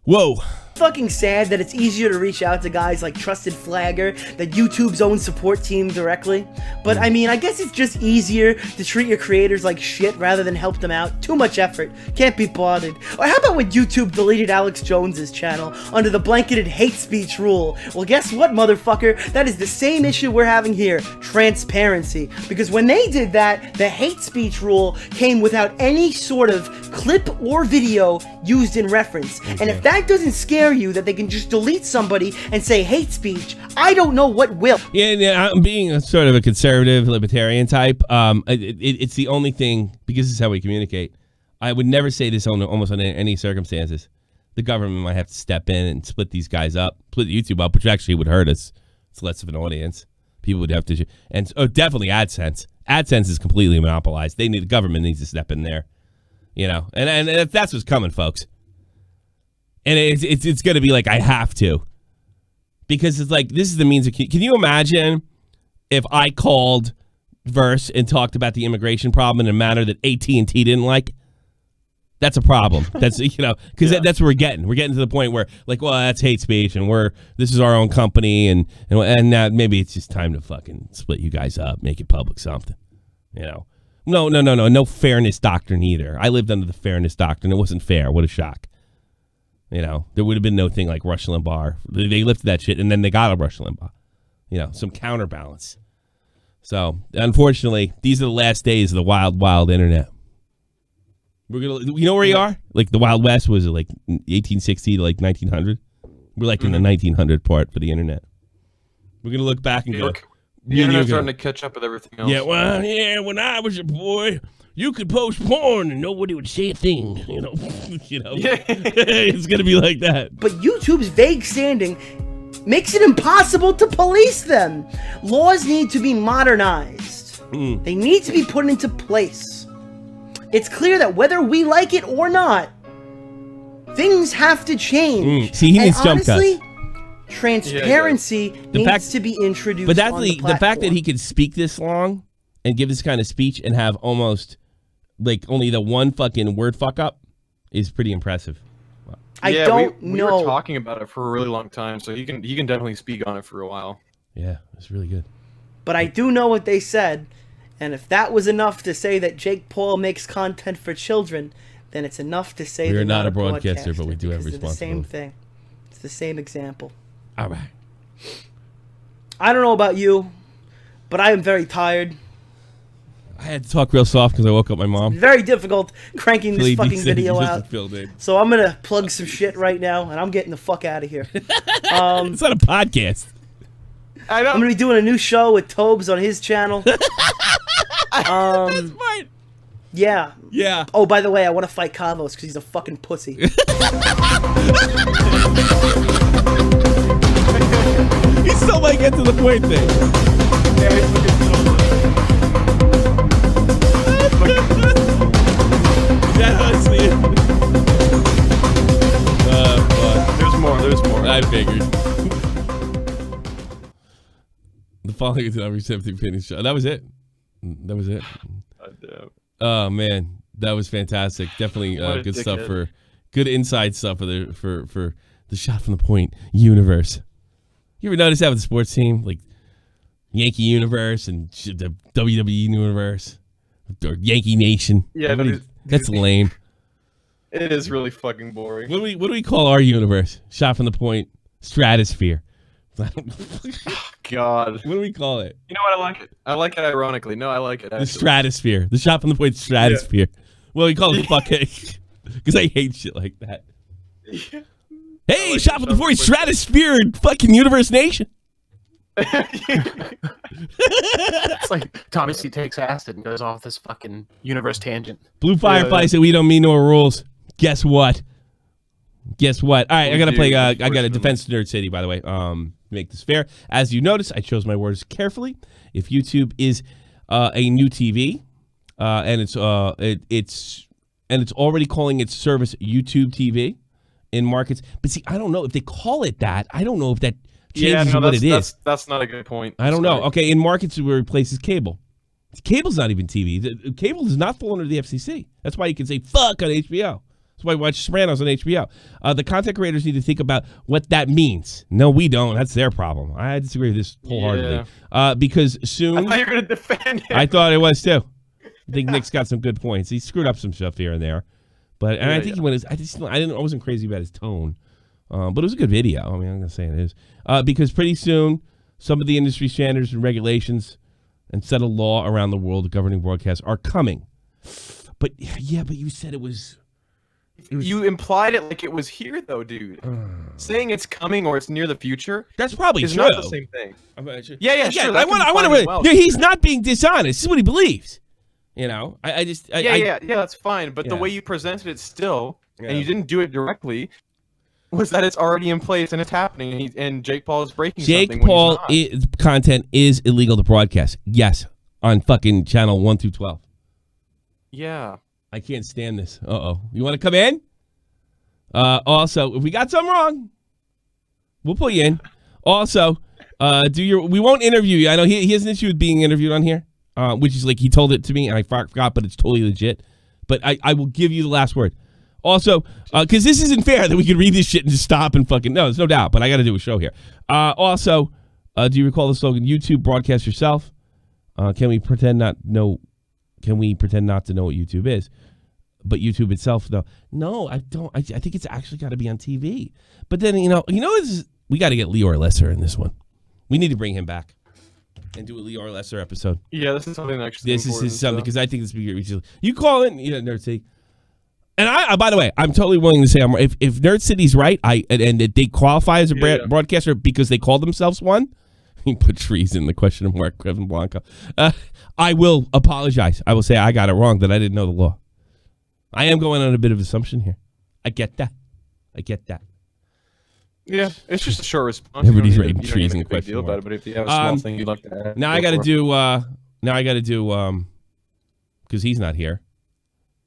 Whoa. Fucking sad that it's easier to reach out to guys like Trusted Flagger, that YouTube's own support team directly. But I mean, I guess it's just easier to treat your creators like shit rather than help them out. Too much effort. Can't be bothered. Or how about when YouTube deleted Alex Jones's channel under the blanketed hate speech rule? Well, guess what, motherfucker? That is the same issue we're having here. Transparency. Because when they did that, the hate speech rule came without any sort of clip or video used in reference. And if that doesn't scare you that they can just delete somebody and say hate speech, I don't know what will. Yeah, I'm being a sort of a conservative libertarian type. It's the only thing, because this is how we communicate. I would never say this almost under any circumstances. The government might have to step in and split these guys up, split YouTube up, which actually would hurt us. It's less of an audience. People would have to, and definitely AdSense. AdSense is completely monopolized. The government needs to step in there, and that's what's coming, folks. And it's going to be like, I have to. Because it's like, this is the means of... Can you imagine if I called Versts and talked about the immigration problem in a manner that AT&T didn't like? That's a problem. That's, because that's what we're getting. We're getting to the point where, like, well, that's hate speech, and this is our own company, and now maybe it's just time to fucking split you guys up, make it public something, No fairness doctrine either. I lived under the fairness doctrine. It wasn't fair. What a shock. There would have been no thing like Rush Limbaugh. They lifted that shit, and then they got a Rush Limbaugh. Some counterbalance. So, unfortunately, these are the last days of the wild, wild internet. We're gonna, where we are? Like the Wild West was like 1860 to like 1900. We're like in the 1900 part for the internet. We're gonna look back and go. The internet's starting to catch up with everything else. Yeah, when I was a boy, you could post porn and nobody would say a thing, It's going to be like that. But YouTube's vague standing makes it impossible to police them. Laws need to be modernized. They need to be put into place. It's clear that whether we like it or not, things have to change. See, he needs jump cuts. Transparency needs to be introduced. But that's the fact that he could speak this long and give this kind of speech and have almost like only the one fucking word fuck up is pretty impressive. I don't know. We were talking about it for a really long time, so you can definitely speak on it for a while. Yeah, it's really good. But I do know what they said, and if that was enough to say that Jake Paul makes content for children, then it's enough to say we're not a broadcaster, but we do have responsibility. It's the same thing. It's the same example. All right. I don't know about you, but I am very tired. I had to talk real soft because I woke up my mom. Very difficult cranking this fucking video out. In. So I'm going to plug some shit right now, and I'm getting the fuck out of here. It's not a podcast. I'm going to be doing a new show with Tobes on his channel. That's smart. Yeah. Yeah. Oh, by the way, I want to fight Kavos because he's a fucking pussy. He still might get to the point thing. There's more. I figured. The following is an receiving finish shot. That was it. Oh man, that was fantastic. Definitely good stuff for good inside stuff for the shot from the point universe. You ever notice that with the sports team, like Yankee universe and the WWE universe or Yankee Nation? Yeah, that's lame. It is really fucking boring. What do we call our universe? Shot from the point stratosphere. God. What do we call it? You know what? I like it. I like it ironically. No, I like it. Actually. The stratosphere. The shot from the point stratosphere. Yeah. Well, we call it fucking because I hate shit like that. Yeah. Hey, like shot from the point stratosphere and fucking universe nation. It's like Thomas C. takes acid and goes off this fucking universe tangent. Blue Firefly said we don't mean no rules. Guess what? All right, I gotta play. I got a Defense Nerd City, by the way. Make this fair. As you notice, I chose my words carefully. If YouTube is a new TV, and it's already calling its service YouTube TV in markets, but see, I don't know if they call it that. I don't know if that changes what it is. That's not a good point. I don't know. Okay, in markets where it replaces cable. Cable's not even TV. Cable does not fall under the FCC. That's why you can say fuck on HBO. That's why I watch Sopranos on HBO. The content creators need to think about what that means. No, we don't. That's their problem. I disagree with this wholeheartedly. Because soon... I thought you were going to defend him. I thought it was, too. I think Nick's got some good points. He screwed up some stuff here and there. But I think he went... I wasn't crazy about his tone. But it was a good video. I mean, I'm going to say it is. Because pretty soon, some of the industry standards and regulations and set of law around the world governing broadcasts are coming. But you said it was... You implied it like it was here, though, dude. Saying it's coming or it's near the future. That's probably is true. not the same thing. Yeah, sure. I want to. Well, he's not being dishonest. This is what he believes. You know, that's fine. But the way you presented it still, and you didn't do it directly, was that it's already in place and it's happening, and Jake Paul is breaking something. Jake Paul content is illegal to broadcast. Yes, on fucking channel 1 through 12. Yeah. I can't stand this. You want to come in? Also, if we got something wrong, we'll pull you in. Also, we won't interview you. I know he has an issue with being interviewed on here, which is like he told it to me and I forgot, but it's totally legit. But I will give you the last word. Also, because this isn't fair that we could read this shit and just stop and fucking... No, there's no doubt, but I got to do a show here. Also, do you recall the slogan, YouTube broadcast yourself? Can we pretend not to know what YouTube is? But YouTube itself, though. No, I don't. I think it's actually got to be on TV. But then, we got to get Leor Lesser in this one. We need to bring him back and do a Leor Lesser episode. Yeah, this is something actually This is something, because I think this would be great. You call it, Nerd City. And I, by the way, I'm totally willing to say, if Nerd City's right, and they qualify as a broadcaster because they call themselves one, he put trees in the question mark, Kevin Blanco. I will apologize. I will say I got it wrong, that I didn't know the law. I am going on a bit of assumption here. I get that. Yeah, it's just a short response. Everybody's writing trees in the question mark. About it, but if you have a small thing you'd like to add. Now I got to do, because he's not here,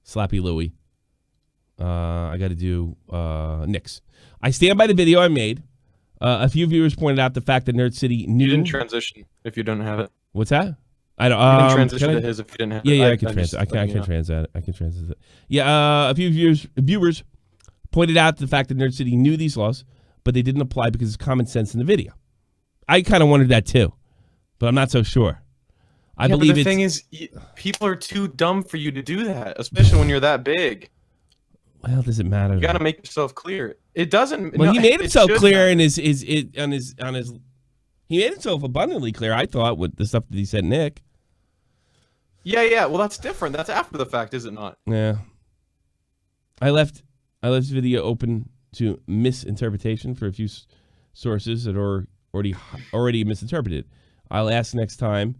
Slappy Louie. I got to do Nick's. I stand by the video I made. A few viewers pointed out the fact that Nerd City knew... You didn't transition if you don't have it. What's that? I don't. You can transition to his if you didn't have it. Yeah, I can transit. I can transit. I can transit. Yeah, a few viewers pointed out the fact that Nerd City knew these laws, but they didn't apply because it's common sense in the video. I kind of wondered that too, but I'm not so sure. I believe the thing is, people are too dumb for you to do that, especially when you're that big. Well, does it matter? You got to make yourself clear. It doesn't. Well, he made himself clear in his. He made himself abundantly clear. I thought with the stuff that he said, Nick. Yeah. Well, that's different. That's after the fact, is it not? Yeah. I left this video open to misinterpretation for a few sources that are already misinterpreted. I'll ask next time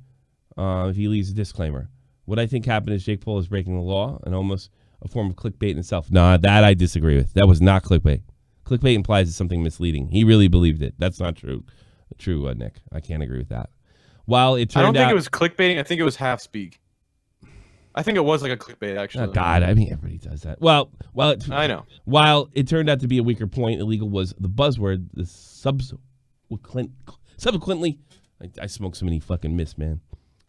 if he leaves a disclaimer. What I think happened is Jake Paul is breaking the law and almost a form of clickbait in itself. Nah, that I disagree with. That was not clickbait. Clickbait implies it's something misleading. He really believed it. That's not true. Nick. I can't agree with that. While it turned out... I don't think it was clickbaiting. I think it was half-speak. I think it was like a clickbait, actually. Oh, God. I mean, everybody does that. I know. While it turned out to be a weaker point, illegal was the buzzword. The subsequently, I smoked so many fucking myths, man,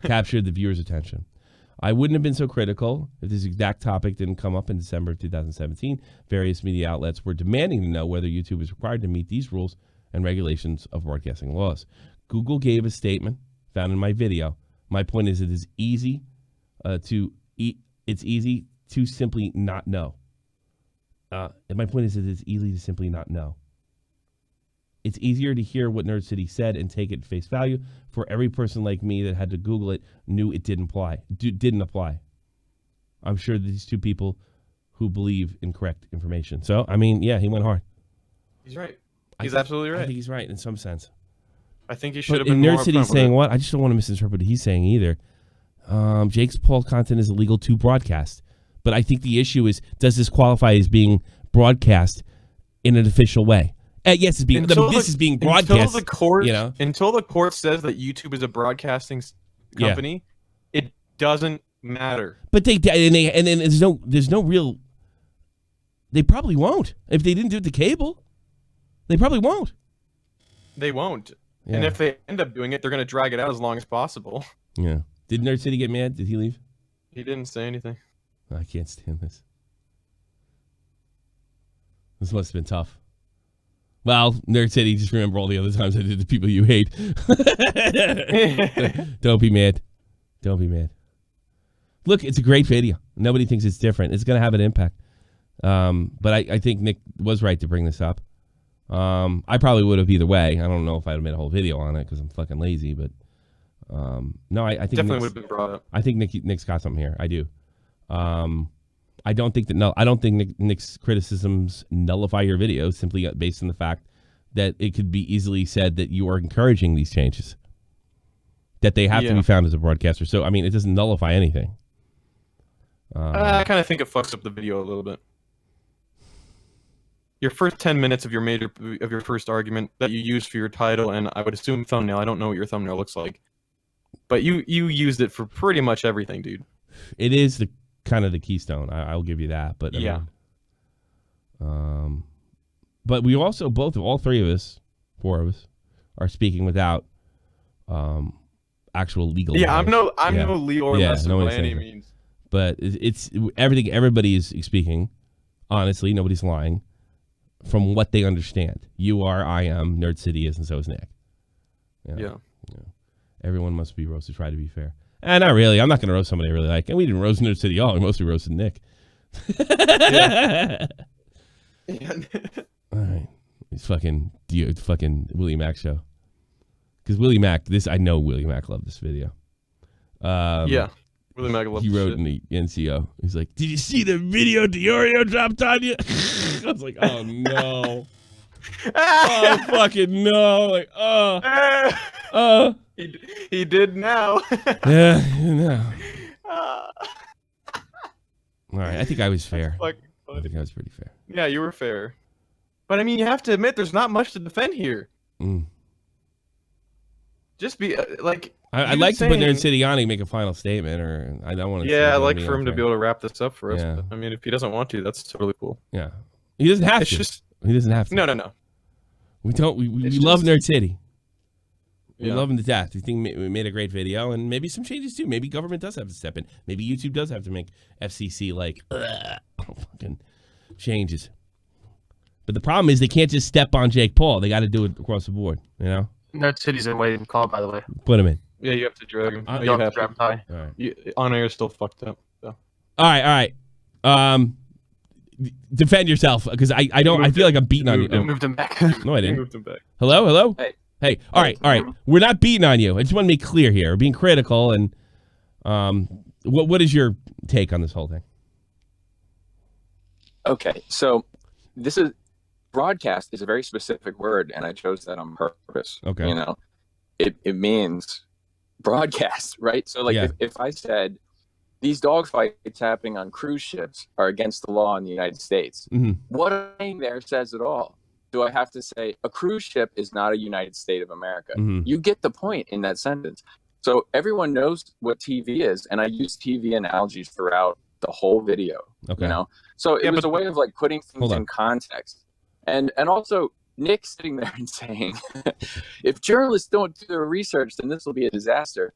captured the viewer's attention. I wouldn't have been so critical if this exact topic didn't come up in December of 2017. Various media outlets were demanding to know whether YouTube is required to meet these rules and regulations of broadcasting laws. Google gave a statement found in my video. My point is, it's easy to simply not know. And my point is that it's easy to simply not know. It's easier to hear what Nerd City said and take it at face value. For every person like me that had to Google it, knew it didn't apply. I'm sure these two people who believe in correct information. So, I mean, yeah, he went hard. He's right. He's absolutely right. I think he's right in some sense. I think he should have been more upfront with it. Nerd City's saying what? I just don't want to misinterpret what he's saying either. Jake's Paul content is illegal to broadcast. But I think the issue is, does this qualify as being broadcast in an official way? Yes, it's being. This is being broadcast. Until the court says that YouTube is a broadcasting company, it doesn't matter. But then there's no real. They probably won't if they didn't do it to cable. They probably won't. They won't. Yeah. And if they end up doing it, they're going to drag it out as long as possible. Yeah. Did Nerd City get mad? Did he leave? He didn't say anything. I can't stand this. This must have been tough. Well, Nerd City, just remember all the other times I did the people you hate. Don't be mad. Don't be mad. Look, it's a great video. Nobody thinks it's different. It's going to have an impact. But I think Nick was right to bring this up. I probably would have either way. I don't know if I'd have made a whole video on it because I'm fucking lazy. But no, I think definitely would have been brought up. I think Nick's got something here. I do. I don't think that Nick's criticisms nullify your video simply based on the fact that it could be easily said that you are encouraging these changes, that they have to be found as a broadcaster. So I mean, it doesn't nullify anything. I kind of think it fucks up the video a little bit. Your first 10 minutes of your first argument that you used for your title, and I would assume thumbnail. I don't know what your thumbnail looks like, but you used it for pretty much everything, dude. It is the kind of the keystone. I'll give you that. But yeah. But we also all three of us, four of us, are speaking without actual legal. Yeah, knowledge. I'm no Leo or lesson by any means. But it's everything. Everybody is speaking honestly. Nobody's lying from what they understand. You are, I am, Nerd City is, and so is Nick. Yeah. Everyone must be roasted. Try to be fair. Not really. I'm not going to roast somebody I really like. And we didn't roast Nerd City at all. We mostly roasted Nick. Yeah. All right. It's fucking Willie Mac show. Because Willie Mac, I know Willie Mac loved this video. Yeah. Willie Mac loved He wrote in the NCO. He's like, "Did you see the video Diorio dropped on you?" I was like, "Oh no." Oh fucking no. Like, He did now. Yeah, no. All right, I think I was fair. I think I was pretty fair. Yeah, you were fair. But I mean, you have to admit, there's not much to defend here. Just be like. I'd like to put Nerd City on and make a final statement, or I don't want to. Yeah, I'd like for him to be able to wrap this up for us. Yeah. But, I mean, if he doesn't want to, that's totally cool. Yeah, he doesn't have to. He doesn't have to. No. We don't. We love Nerd City. We love him to death. We think we made a great video, and maybe some changes too. Maybe government does have to step in. Maybe YouTube does have to make FCC fucking changes. But the problem is they can't just step on Jake Paul. They got to do it across the board. You know. Nerd City's in waiting call, by the way. Put him in. Yeah, you have to drag him. You have to drag him high. All right. On air is still fucked up. So. All right. Defend yourself, because I feel like I'm beating on you. I moved him back. No, I didn't. Moved him back. Hello. Hey. All right. We're not beating on you. I just want to make clear here. We're being critical, and what is your take on this whole thing? Okay, so this is broadcast is a very specific word, and I chose that on purpose. Okay, you know, it means broadcast, right? So like if I said these dogfights happening on cruise ships are against the law in the United States, what I'm saying there says it all. Do I have to say a cruise ship is not a United State of America? You get the point in that sentence. So everyone knows what TV is, and I use TV analogies throughout the whole video. Okay. You know, so it was a way of like putting things in context, and also Nick sitting there and saying, if journalists don't do their research, then this will be a disaster.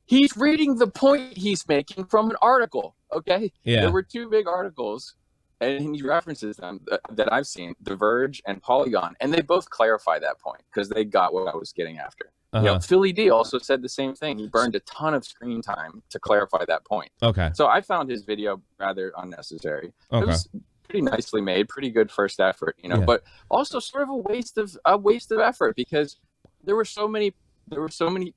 He's reading the point he's making from an article. Okay. Yeah. There were two big articles, and he references them that I've seen, The Verge and Polygon, and they both clarify that point because they got what I was getting after. You know, Philly D also said the same thing. He burned a ton of screen time to clarify that point. Okay. So I found his video rather unnecessary. Okay. It was pretty nicely made, pretty good first effort, you know, but also sort of a waste of effort because there were so many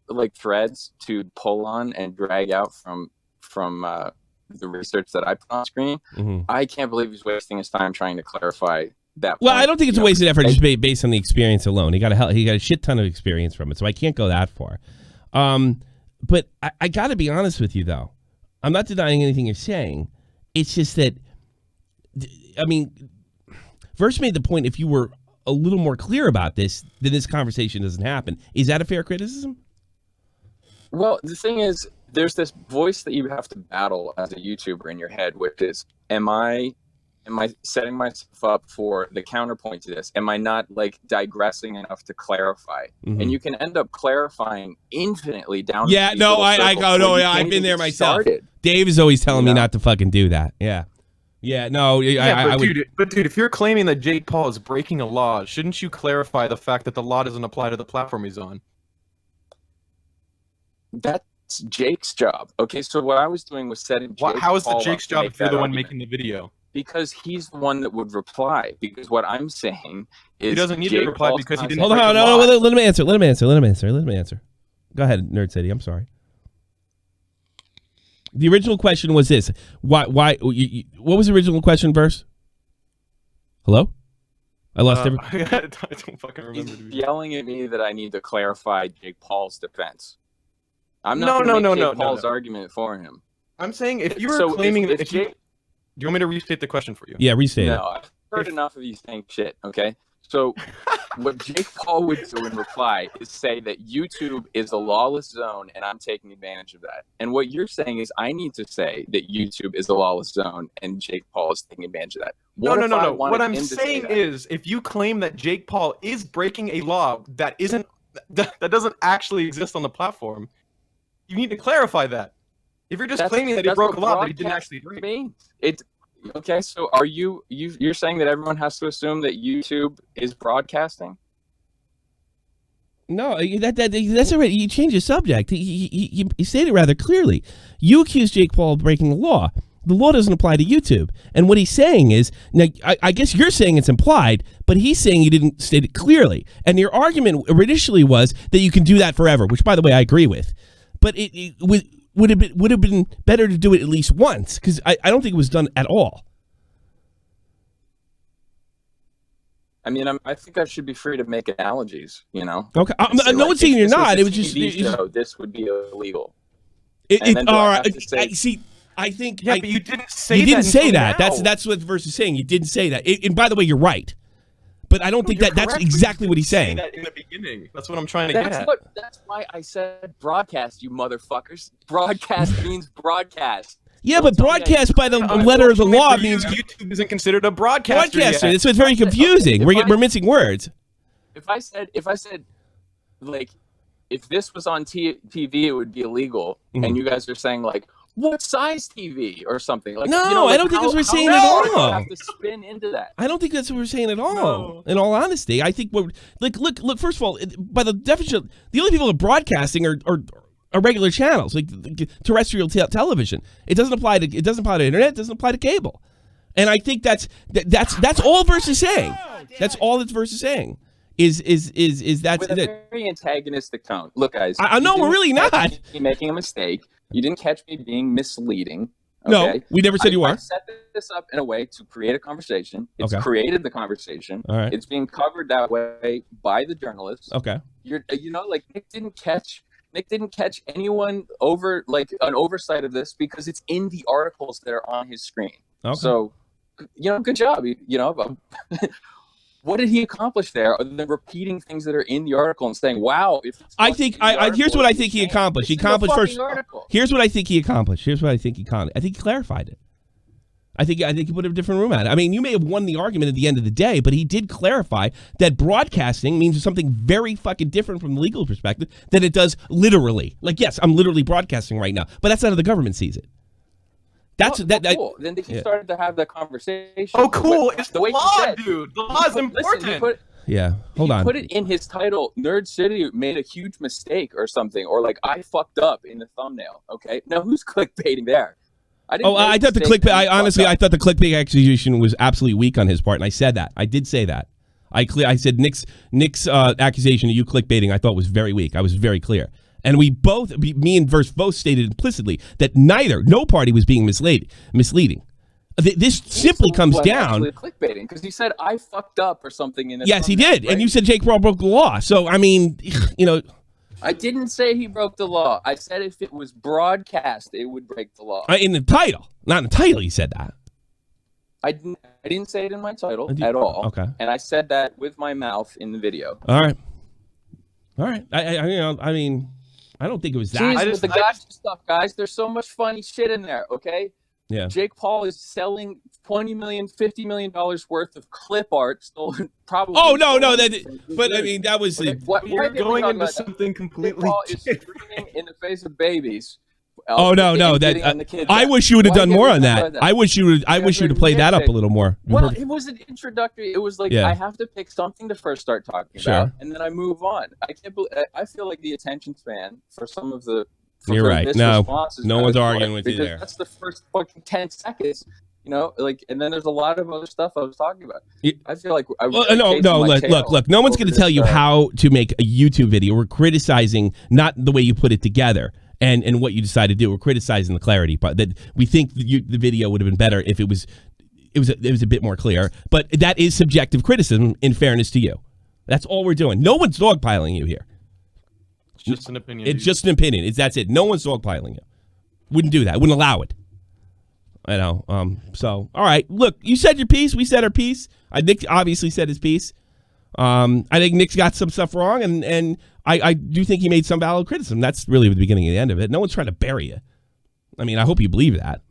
like threads to pull on and drag out from the research that I put on screen. I can't believe he's wasting his time trying to clarify that. Well, I don't think it's a wasted effort just based on the experience alone. He got a shit ton of experience from it, so I can't go that far. But I got to be honest with you, though. I'm not denying anything you're saying. It's just that, I mean, Versts made the point, if you were a little more clear about this, then this conversation doesn't happen. Is that a fair criticism? Well, the thing is, there's this voice that you have to battle as a YouTuber in your head, which is, am I setting myself up for the counterpoint to this? Am I not like digressing enough to clarify? And you can end up clarifying infinitely down. Yeah, no, I've been there myself. Dave is always telling me not to fucking do that. Yeah. Yeah, no, Yeah, I would. Dude, if you're claiming that Jake Paul is breaking a law, shouldn't you clarify the fact that the law doesn't apply to the platform he's on? That's Jake's job. Okay, so what I was doing was setting Jake How is Paul it Jake's up to job make if you're that the one argument. making the video? Because he's the one that would reply. Because what I'm saying is He doesn't need Jake to reply Paul's because he didn't. Hold on, no, let him answer. Let him answer. Go ahead, Nerd City. I'm sorry. The original question was this: what was the original question, Verse? Hello? I lost every. I don't fucking remember. He's yelling at me that I need to clarify Jake Paul's defense. I'm No, not no, going to no, make no, Jake no, Paul's no. argument for him. I'm saying if you were So claiming if that, Jake, do you want me to restate the question for you? Yeah, restate it. No, I've heard enough of you saying shit. Okay, so what Jake Paul would do in reply is say that YouTube is a lawless zone, and I'm taking advantage of that. And what you're saying is I need to say that YouTube is a lawless zone, and Jake Paul is taking advantage of that. No. What I'm saying is, if you claim that Jake Paul is breaking a law that doesn't actually exist on the platform, you need to clarify that. If you're just claiming that he broke a law that he didn't actually break. Okay, so are you're saying that everyone has to assume that YouTube is broadcasting? No, that's all right. You changed the subject. You stated rather clearly. You accused Jake Paul of breaking the law. The law doesn't apply to YouTube. And what he's saying is, now, I guess you're saying it's implied, but he's saying you didn't state it clearly. And your argument initially was that you can do that forever, which, by the way, I agree with. But it would have been better to do it at least once, because I don't think it was done at all. I mean, I think I should be free to make analogies, you know? Okay, no one's saying you're not. It was just this would be illegal. All right. See, I think. Yeah, but you didn't say that. You didn't say that. Now. That's what the verse is saying. You didn't say that. And by the way, you're right. But I don't think that's exactly what he's saying. That in the beginning. That's what I'm trying to get at. That's why I said broadcast, you motherfuckers. Broadcast means broadcast. Yeah, but broadcast by the letter of the law means YouTube isn't considered a broadcaster. Broadcaster. That's what's very confusing. We're missing words. If I said, like, if this was on TV, it would be illegal, and you guys are saying like, what size TV or something? Like, no, you know, like, I don't think that's what we're saying at all. all. Have to spin into that. I don't think that's what we're saying at all. No. In all honesty, I think we're look. First of all, by the definition, the only people that are broadcasting are regular channels, like terrestrial television. It doesn't apply to internet. It doesn't apply to cable. And I think that's all verse is saying. That's all that verse is saying. Is that with a very antagonistic tone? Look, guys. I know we're really not making a mistake. You didn't catch me being misleading. Okay? No, we never said you are. I set this up in a way to create a conversation. It's created the conversation. All right. It's being covered that way by the journalists. Okay. Like Nick didn't catch anyone over like an oversight of this because it's in the articles that are on his screen. Okay. So, good job. What did he accomplish there other than repeating things that are in the article and saying, wow, if I think here's what I think he accomplished. He accomplished first. Here's what I think he accomplished. I think he clarified it. I think he put a different room at it. I mean, you may have won the argument at the end of the day, but he did clarify that broadcasting means something very fucking different from the legal perspective than it does literally. Like, yes, I'm literally broadcasting right now, but that's not how the government sees it. That's cool. Then he started to have that conversation. Oh, cool! It's the way law, dude. The law is important. Hold on. Put it in his title. Nerd City made a huge mistake or something, or like I fucked up in the thumbnail. Okay, now who's clickbaiting there? I thought the clickbait. I thought the clickbait accusation was absolutely weak on his part, and I said that. I did say that. I said Nick's accusation of you clickbaiting I thought was very weak. I was very clear. And me and Verst both stated implicitly that no party was being misleading. This simply comes down. Clickbaiting because he said I fucked up or something in. Yes, he did, right? And you said Jake Paul broke the law. So I mean, I didn't say he broke the law. I said if it was broadcast, it would break the law. In the title, not in the title. You said that. I didn't say it in my title at all. Okay. And I said that with my mouth in the video. All right. I mean. I don't think it was that. Jeez, the gotcha stuff, guys. There's so much funny shit in there, okay? Yeah. Jake Paul is selling $20 million, $50 million worth of clip art stolen, probably. Oh, no. But, I mean, that was... We're going into something completely Jake Paul is screaming in the face of babies Oh no! That I wish you would have done more on that. I wish you would. I wish you would play that up a little more. Well, it was an introductory. It was like I have to pick something to first start talking about, and then I move on. I can't believe. I feel like the attention span for some of the. You're right. No one's arguing with you there. That's the first fucking 10 seconds. You know, like, and then there's a lot of other stuff I was talking about. I feel like look. No one's going to tell you how to make a YouTube video. We're criticizing not the way you put it together and what you decide to do. We're criticizing the clarity, but that we think the video would have been better if it was a bit more clear. But that is subjective criticism. In fairness to you, that's all we're doing. No one's dogpiling you here. It's just an opinion. It's just an opinion. That's it. No one's dogpiling you. Wouldn't do that. Wouldn't allow it. I know. So, all right. Look, you said your piece. We said our piece. Nick obviously said his piece. I think Nick's got some stuff wrong, and I do think he made some valid criticism. That's really the beginning and the end of it. No one's trying to bury you. I mean, I hope you believe that.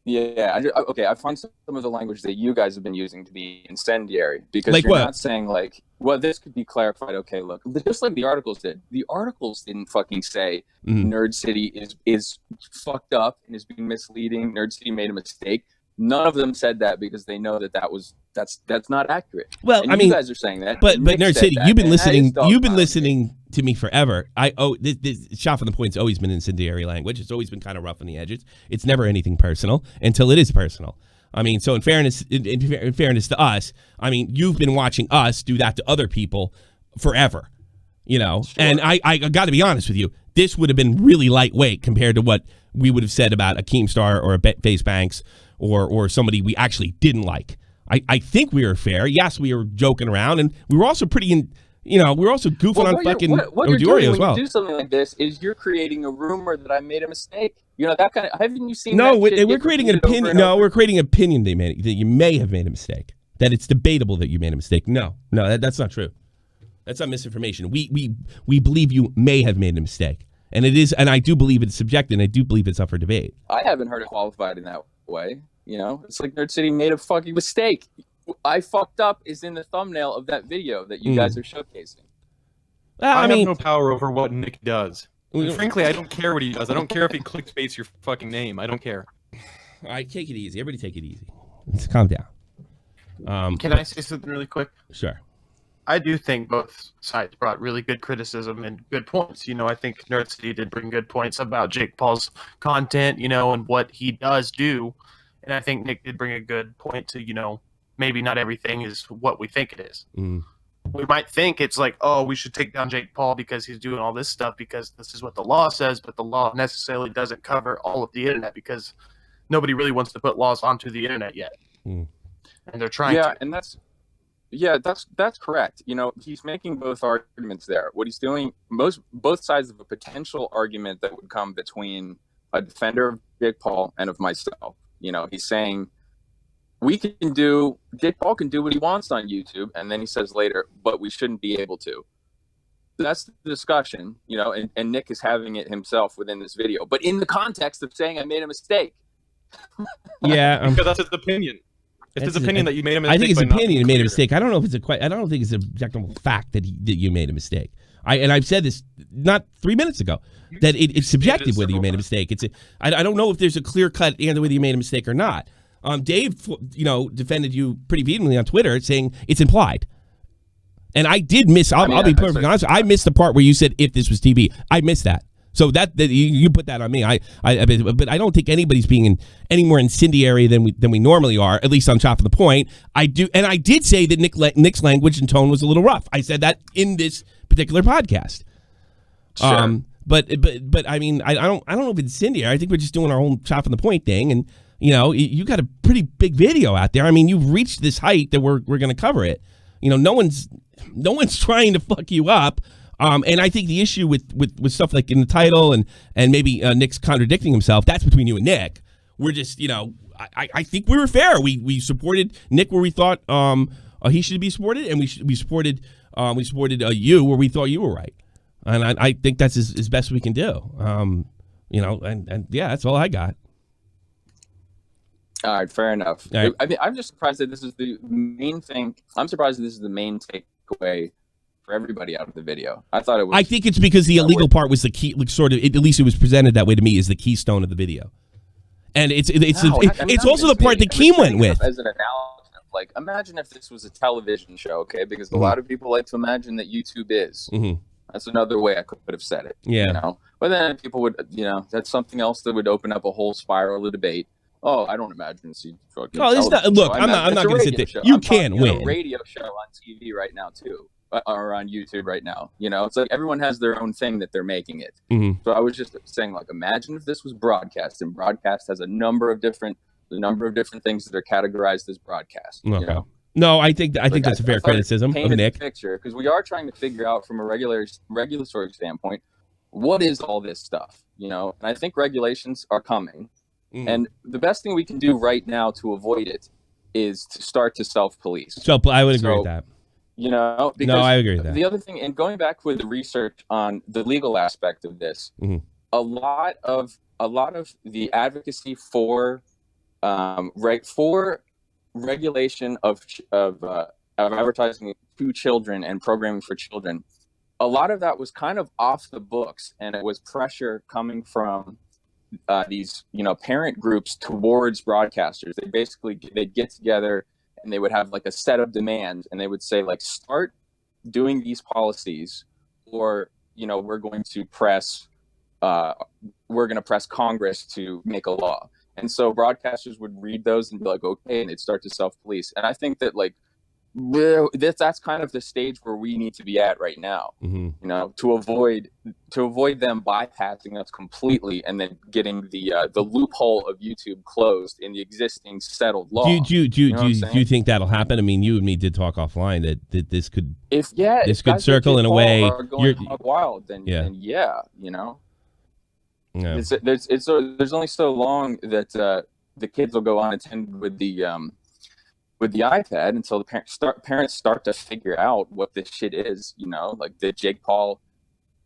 Yeah. I find some of the language that you guys have been using to be incendiary because like you're what? Not saying like, well, this could be clarified. Okay, look, just like the articles did. The articles didn't fucking say Nerd City is fucked up and is being misleading. Nerd City made a mistake. None of them said that because they know that's not accurate. Well, and I mean, you guys are saying that. But Nerd City, you've been listening. You've been listening to me forever. This shot from the point's always been incendiary language. It's always been kind of rough on the edges. It's never anything personal until it is personal. I mean, so in fairness to us, I mean, you've been watching us do that to other people forever, you know. Sure. And I got to be honest with you, this would have been really lightweight compared to what we would have said about a Keemstar or a Face Banks or somebody we actually didn't like. I think we were fair. Yes, we were joking around, and we were also we were also goofing on fucking Odurio as well. When you do something like this is you're creating a rumor that I made a mistake. You know, that kind of, haven't you seen No, that we're creating an opinion. No, we're creating an opinion that you may have made a mistake. That it's debatable that you made a mistake. No, that's not true. That's not misinformation. We believe you may have made a mistake. And it is, and I do believe it's subjective, and I do believe it's up for debate. I haven't heard it qualified in that way. You know, it's like Nerd City made a fucking mistake. I fucked up is in the thumbnail of that video that you guys are showcasing. I have no power over what Nick does. Frankly, I don't care what he does. I don't care if he clickbaits your fucking name. I don't care. All right, take it easy. Everybody take it easy. Let's calm down. Can I say something really quick? Sure. I do think both sides brought really good criticism and good points. You know, I think Nerd City did bring good points about Jake Paul's content, you know, and what he does do. And I think Nick did bring a good point to, you know, maybe not everything is what we think it is. We might think it's like, oh, we should take down Jake Paul because he's doing all this stuff because this is what the law says, but the law necessarily doesn't cover all of the internet because nobody really wants to put laws onto the internet yet. And they're trying to. And that's correct. You know, he's making both arguments there. What he's doing, both sides of a potential argument that would come between a defender of Jake Paul and of myself. You know, he's saying Jake Paul can do what he wants on YouTube, and then he says later, but we shouldn't be able to. That's the discussion, you know, and Nick is having it himself within this video, but in the context of saying I made a mistake. Yeah, because that's his opinion. It's his opinion that you made a mistake. I think his opinion he made a mistake. I don't know if it's I don't think it's an objective fact that you made a mistake. I've said this not 3 minutes ago that it's subjective whether you made a mistake. I don't know if there's a clear cut answer whether you made a mistake or not. Dave, you know, defended you pretty vehemently on Twitter, saying it's implied. And I did miss. I'll be perfectly honest. I missed the part where you said if this was TV. I missed that. So that you put that on me. But I don't think anybody's being any more incendiary than we normally are. At least on top of the point. I did say that Nick's language and tone was a little rough. I said that in this particular podcast. Sure. But I mean I don't know if it's incendiary. I think we're just doing our own chop on the point thing, and you know you got a pretty big video out there. I mean you've reached this height that we're going to cover it. You know no one's trying to fuck you up. And I think the issue with stuff like in the title and maybe Nick's contradicting himself, that's between you and Nick. We're just, you know, I think we were fair. We supported Nick where we thought he should be supported, and we supported you where we thought you were right. And I think that's as best we can do. You know, and yeah, that's all I got. All right, fair enough. Right. I mean, I'm just surprised that this is the main thing. I'm surprised that this is the main takeaway for everybody out of the video. I thought it was. I think it's because the illegal part was the key, like, sort of. At least it was presented that way to me, as the keystone of the video, and it's also the part that Keem went with. As an analogy, like, imagine if this was a television show, okay? Because a lot of people like to imagine that YouTube is. That's another way I could have said it. Yeah. You know? But then people would, that's something else that would open up a whole spiral of debate. Oh, I don't imagine see. No, it's not. Look, I'm not going to sit there. You can't win. A radio show on TV right now too, or on YouTube right now. You know, it's like everyone has their own thing that they're making it. So I was just saying, like, imagine if this was broadcast, and broadcast has a number of different things that are categorized as broadcast. Okay. You know? No, I think that's a fair criticism of Nick. Picture, because we are trying to figure out from a regulatory standpoint, what is all this stuff, you know? And I think regulations are coming, and the best thing we can do right now to avoid it is to start to self-police. So I would agree with that. You know, because no, I agree with that. The other thing, and going back with the research on the legal aspect of this, a lot of the advocacy for regulation of advertising to children and programming for children, a lot of that was kind of off the books, and it was pressure coming from these, parent groups towards broadcasters. They'd get together and they would have like a set of demands, and they would say, like, start doing these policies, or we're going to press Congress to make a law. And so broadcasters would read those and be like, okay, and they'd start to self-police. And I think that, like, that's kind of the stage where we need to be at right now, to avoid them bypassing us completely and then getting the loophole of YouTube closed in the existing settled law. Do you think that'll happen? I mean, you and me did talk offline that this could circle in a way. You're wild, then yeah. There's only so long that the kids will go unattended with the iPad until the parents start to figure out what this shit is. Like the Jake Paul,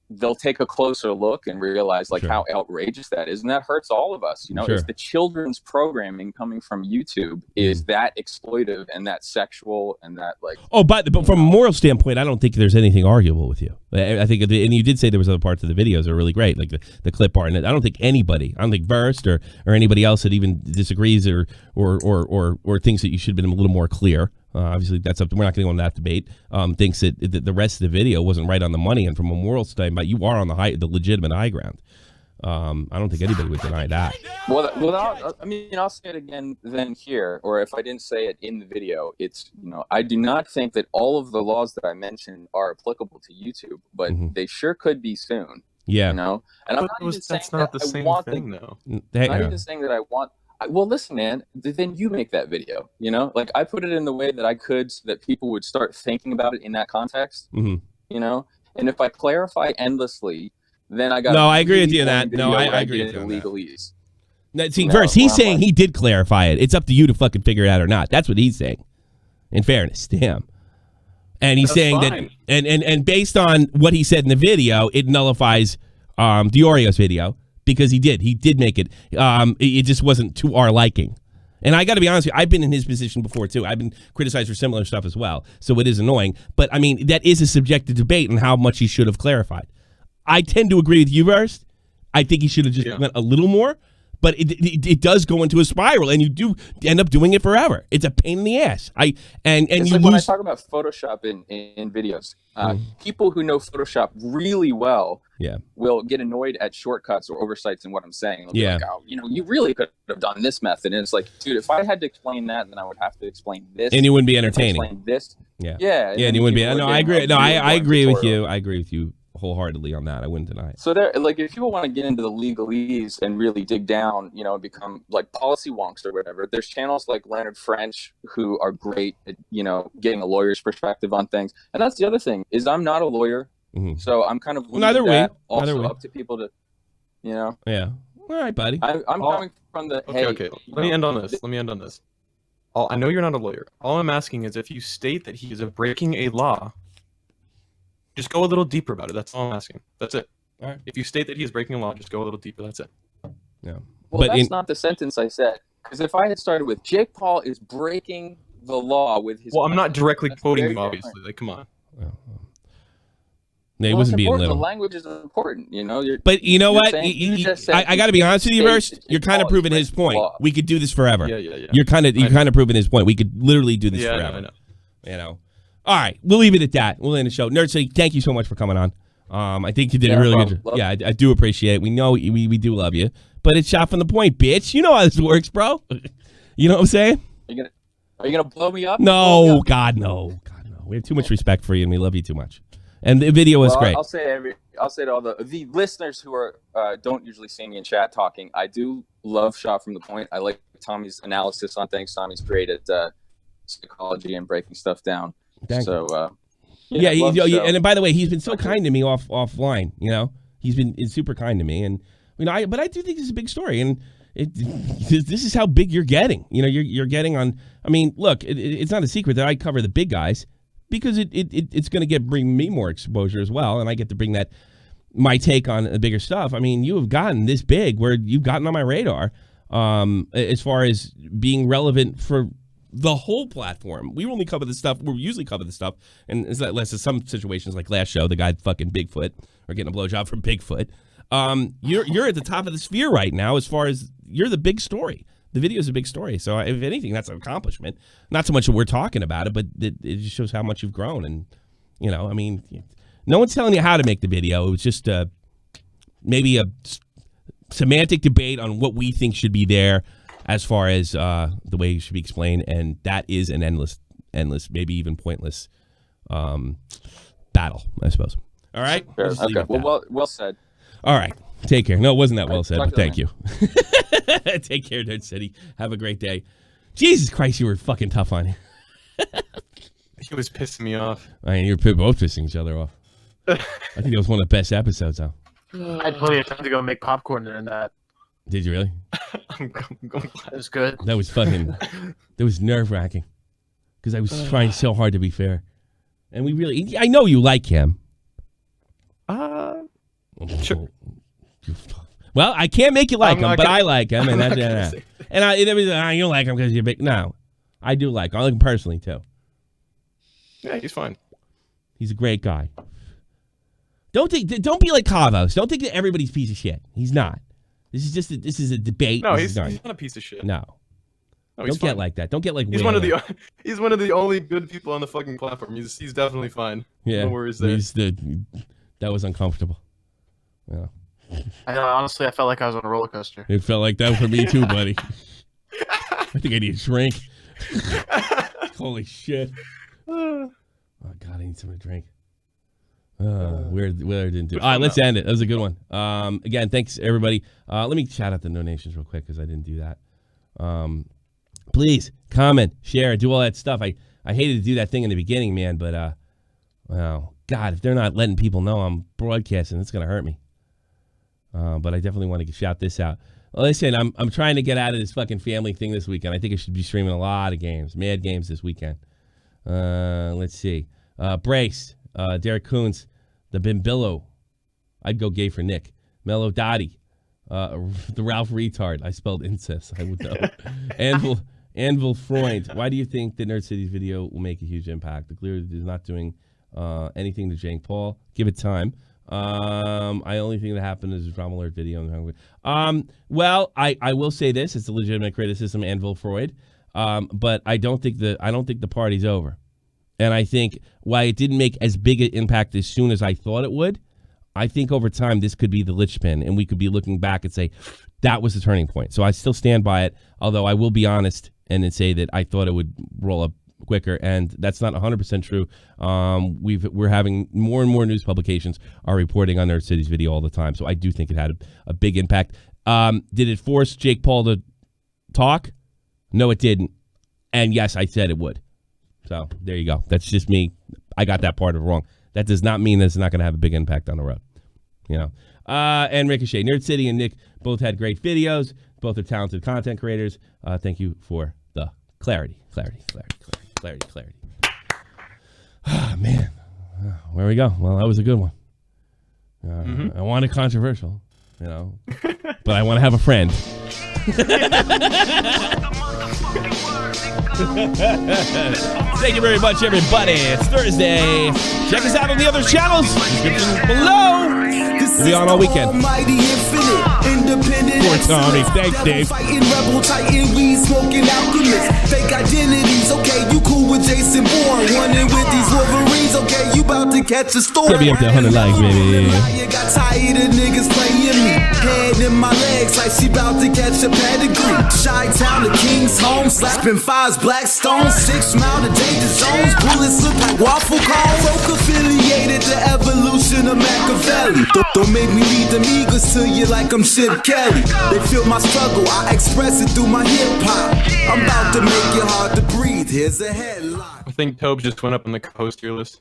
they'll take a closer look and realize, like, how outrageous that is, and that hurts all of us. It's the children's programming coming from YouTube is that exploitive and that sexual and that, like. Oh, but from a moral standpoint, I don't think there's anything arguable with you. I think, and you did say there was other parts of the videos that are really great, like the clip art, and I don't think Versts or anybody else that even disagrees or thinks that you should have been a little more clear. Obviously, that's up to, we're not going to go on that debate. Thinks that the rest of the video wasn't right on the money, and from a moral standpoint, you are on the legitimate high ground. I don't think anybody would deny that. Well, I'll say it again then here, or if I didn't say it in the video, it's, I do not think that all of the laws that I mentioned are applicable to YouTube, but they sure could be soon. Yeah. And I'm not even saying that I want them, though. I'm not even saying that I want. Well, listen, man, then you make that video, like, I put it in the way that I could so that people would start thinking about it in that context, and if I clarify endlessly, then I got. No, I agree with you on that. No, I agree with you on legalese. Now, see, Versts, he's saying he did clarify it. It's up to you to fucking figure it out or not. That's what he's saying, in fairness to him. And he's saying fine. That, and based on what he said in the video, it nullifies Dioreo's video. Because he did make it. It just wasn't to our liking. And I got to be honest with you, I've been in his position before, too. I've been criticized for similar stuff as well. So it is annoying. But, I mean, that is a subjective debate on how much he should have clarified. I tend to agree with you, Versts. I think he should have just went a little more. But it does go into a spiral, and you do end up doing it forever. It's a pain in the ass. It's like when I talk about Photoshop in videos, people who know Photoshop really well will get annoyed at shortcuts or oversights in what I'm saying. They'll be like, oh, you really could have done this method. And it's like, dude, if I had to explain that, then I would have to explain this. And you wouldn't be entertaining. Explain this. Yeah, and you wouldn't be. No, I agree. No, I agree with you. I agree with you wholeheartedly on that. I wouldn't deny it. So there, like, if people want to get into the legalese and really dig down, and become like policy wonks or whatever, there's channels like Leonard French who are great at, getting a lawyer's perspective on things. And that's the other thing, is I'm not a lawyer, so I'm kind of also up to people to, Yeah. All right, buddy. I'm coming from the Okay. Let me end on this. I know you're not a lawyer. All I'm asking is, if you state that he is breaking a law, just go a little deeper about it. That's all I'm asking. That's it. All right. If you state that he is breaking a law, just go a little deeper. That's it. Yeah. Well, that's not the sentence I said. Because if I had started with Jake Paul is breaking the law with his. Well, I'm not directly quoting him, obviously. Like, come on. No, he wasn't being little. The language is important, you know. But you know what? Saying, I got to be honest with you, Versts. You're kind of proving his point. We could do this forever. Yeah. You're kind of proving his point. We could literally do this forever. I know. You know. All right, we'll leave it at that. We'll end the show. Nerd City, thank you so much for coming on. I think you did a really good job. Yeah, I do appreciate it. We know we do love you, but it's shot from the point, bitch. You know how this works, bro. You know what I'm saying? Are you gonna blow me up? No, God, no. We have too much respect for you, and we love you too much. And the video was great. I'll say to all the listeners who are don't usually see me in chat talking. I do love Shot from the Point. I like Tommy's analysis on things. Tommy's great at psychology and breaking stuff down. Thank you. Yeah, and by the way, he's been so kind to me offline. You know, he's been super kind to me, and you know, but I do think this is a big story, and this is how big you're getting. You know, you're getting on. I mean, look, it's not a secret that I cover the big guys because it's going to bring me more exposure as well, and I get to bring my take on the bigger stuff. I mean, you have gotten this big where you've gotten on my radar as far as being relevant for the whole platform. We only cover the stuff. We usually cover the stuff, and unless in some situations like last show, the guy fucking Bigfoot or getting a blowjob from Bigfoot. You're at the top of the sphere right now as far as you're the big story. The video is a big story. So if anything, that's an accomplishment. Not so much that we're talking about it, but it just shows how much you've grown. And, you know, I mean, no one's telling you how to make the video. It was just maybe a semantic debate on what we think should be there as far as the way it should be explained. And that is an endless, maybe even pointless battle, I suppose. All right? Sure. Okay. Well said. All right. Take care. No, it wasn't that well said, but thank you. Take care, Nerd City. Have a great day. Jesus Christ, you were fucking tough on him. He was pissing me off. I mean, you're both pissing each other off. I think that was one of the best episodes, though. I had plenty of time to go make popcorn during that. Did you really? It was good. That was fucking... That was nerve-wracking. Because I was trying so hard to be fair. And we really... I know you like him. Sure. Well, I can't make you like him, but I like him, and that's and you don't like him because you're big. No, I do like him. I like him personally too. Yeah, he's fine. He's a great guy. Don't be like Kavos. Don't think that everybody's a piece of shit. He's not. This is a debate. No, he's not a piece of shit. No. Don't get like that. Don't get like. He's one of the only good people on the fucking platform. He's definitely fine. Yeah. No worries there. That was uncomfortable. Yeah. Honestly, I felt like I was on a roller coaster. It felt like that for me too, buddy. I think I need a drink. Holy shit. Oh, God, I need something to drink. Weird didn't do it. All right, let's end it. That was a good one. Again, thanks, everybody. Let me shout out the donations real quick because I didn't do that. Please, comment, share, do all that stuff. I hated to do that thing in the beginning, man, but, well, God, if they're not letting people know I'm broadcasting, it's going to hurt me. But I definitely want to shout this out. Listen, I'm trying to get out of this fucking family thing this weekend. I think I should be streaming a lot of games, mad games this weekend. Let's see. Brace, Derek Coons, the Bimbillo. I'd go gay for Nick. Mellow Dottie, the Ralph Retard. I spelled incest. I would know. Anvil Freund. Why do you think the Nerd City's video will make a huge impact? The Clear is not doing anything to Jake Paul. Give it time. I only think that happened is a drama alert video. Well, I will say this: it's a legitimate criticism, Anvil Freud. But I don't think the party's over. And I think why it didn't make as big an impact as soon as I thought it would, I think over time this could be the linchpin, and we could be looking back and say that was the turning point. So I still stand by it, although I will be honest and then say that I thought it would roll up quicker, and that's not 100% true. We're having more and more news publications are reporting on Nerd City's video all the time, so I do think it had a big impact. Did it force Jake Paul to talk? No, it didn't. And yes, I said it would. So there you go. That's just me. I got that part of it wrong. That does not mean that it's not going to have a big impact on the road. You know. And Ricochet, Nerd City and Nick both had great videos. Both are talented content creators. Thank you for the clarity. Oh, man. Where we go? Well, that was a good one. I want it controversial, you know, but I want to have a friend. Thank you very much, everybody. It's Thursday. Check us out on the other channels. Description below. We'll be on all weekend. Poor Tommy. Thanks, Dave. Fighting rebel titan, weed smoking alchemist. Fake identities, okay, you cool with Jason Bourne. Running with these Wolverines, okay, you about to catch a storm. Gonna be up to 100 likes, baby. You got tired of niggas playing me. Head in my legs like she about to catch a pedigree. Chi-town to King's home, slapping fives, black stones, 6 mile to danger zones. Bullets look like waffle cones. Folk affiliated to evolution of Machiavelli. Don't make me lead them eagles to you like I'm Chip Kelly. They feel my struggle, I express it through my hip hop. I'm about to make it hard to breathe. Here's a headline. I think Tobes just went up on the co-host tier list.